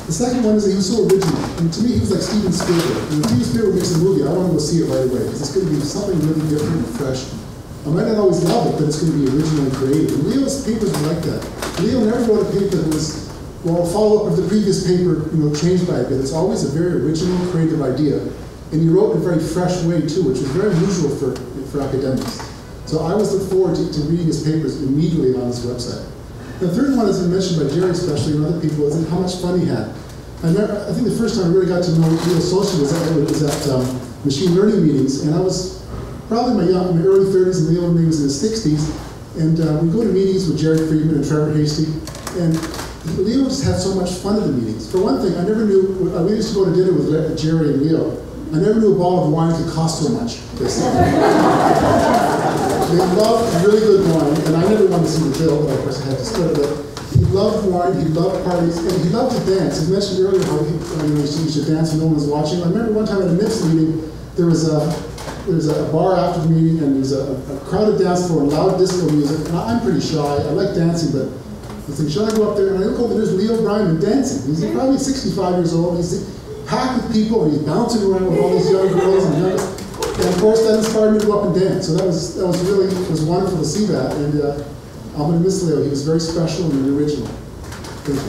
The The second one is that he was so original. And to me, he was like Steven Spielberg. And if Steven Spielberg makes a movie, I want to go see it right away, because it's going to be something really different and fresh. I might not always love it, but it's going to be original and creative. And Leo's papers were like that. Leo never wrote a paper that was, well, a follow-up of the previous paper, changed by a bit. It's always a very original, creative idea. And he wrote in a very fresh way, too, which was very unusual for academics. So I always look forward to reading his papers immediately on his website. The third one has been mentioned by Jerry especially and other people, is how much fun he had. I think the first time I really got to know Leo socially was at machine learning meetings, and I was probably in my early 30s, and Leo was in his 60s, and we'd go to meetings with Jerry Friedman and Trevor Hasty, and Leo just had so much fun at the meetings. For one thing, I never knew, we used to go to dinner with Jerry and Leo, I never knew a bottle of wine could cost so much. They loved really good wine, and I never wanted to see the bill, but of course I had to split it. He loved wine, he loved parties, and he loved to dance. He mentioned earlier how he used to dance when no one was watching. I remember one time at a MIPS meeting, there was a bar after the meeting, and there was a crowded dance floor and loud disco music. And I'm pretty shy, I like dancing, but I was thinking, should I go up there? And I look over, there's Leo Breiman dancing. He's probably 65 years old, he's packed with people, and he's bouncing around with all these young girls and young. And of course, that inspired me to go up and dance. So that was really, it was wonderful to see that. And I'm going to miss Leo. He was very special and original. Thank you.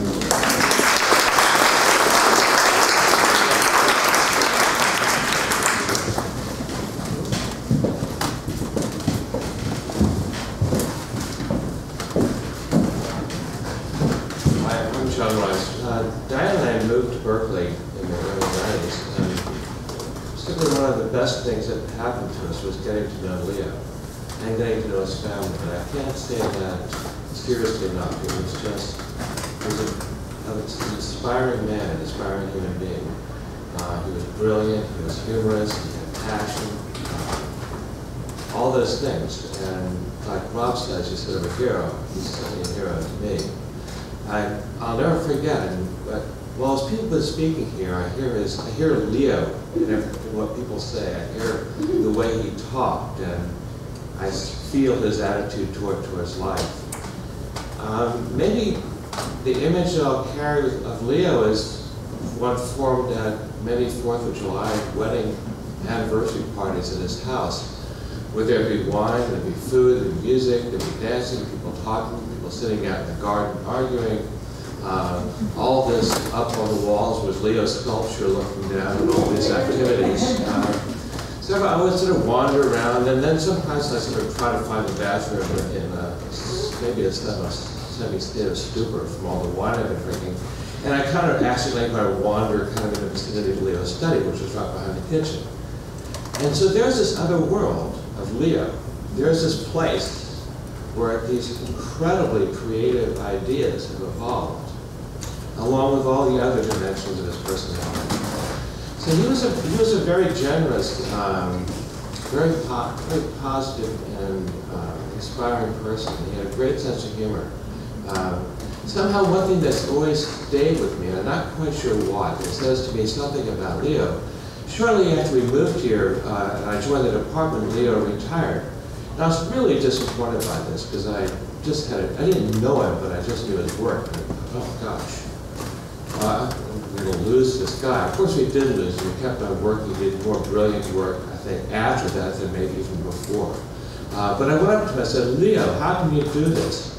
Hi, I'm John Rice. Diane and I moved to Berkeley in the early 90s. And simply one of the best things that happened to us was getting to know Leo and getting to know his family. But I can't say that seriously enough. He was an inspiring man, an inspiring human being. He was brilliant, he was humorous, he had passion, all those things. And like Rob says, he's sort of a hero. He's certainly a hero to me. I'll never forget, but while as people have been speaking here, I hear Leo in what people say. I hear the way he talked, and I feel his attitude towards life. Maybe the image that I'll carry of Leo is one formed at many 4th of July wedding anniversary parties in his house, where there'd be wine, there'd be food, there'd be music, there'd be dancing, people talking, people sitting out in the garden arguing. All this up on the walls was Leo's sculpture looking down at all these activities. So I would sort of wander around, and then sometimes I sort of try to find the bathroom in maybe a semi-state of stupor from all the wine I've been drinking. And I kind of accidentally wander kind of in the vicinity of Leo's study, which was right behind the kitchen. And so there's this other world of Leo. There's this place where these incredibly creative ideas have evolved, along with all the other dimensions of his personality. So he was a very generous, very positive and inspiring person. He had a great sense of humor. Somehow one thing that's always stayed with me, and I'm not quite sure why, but it says to me something about Leo. Shortly after we moved here, and I joined the department, Leo retired. And I was really disappointed by this, because I didn't know him, but I just knew his work. And I thought, oh gosh. We're going to lose this guy. Of course we did lose him. He kept on working. He did more brilliant work, I think, after that than maybe even before. But I went up to him and I said, Leo, how can you do this?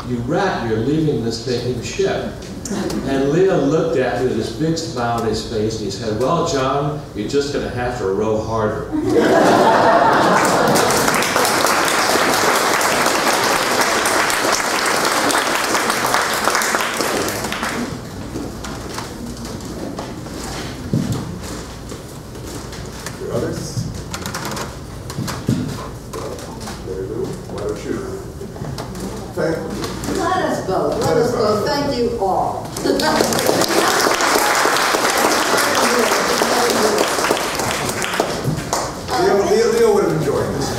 You rat, you're leaving this sinking ship. And Leo looked at me with this big smile on his face and he said, well, John, you're just going to have to row harder. Thank you all. Leo would have enjoyed this.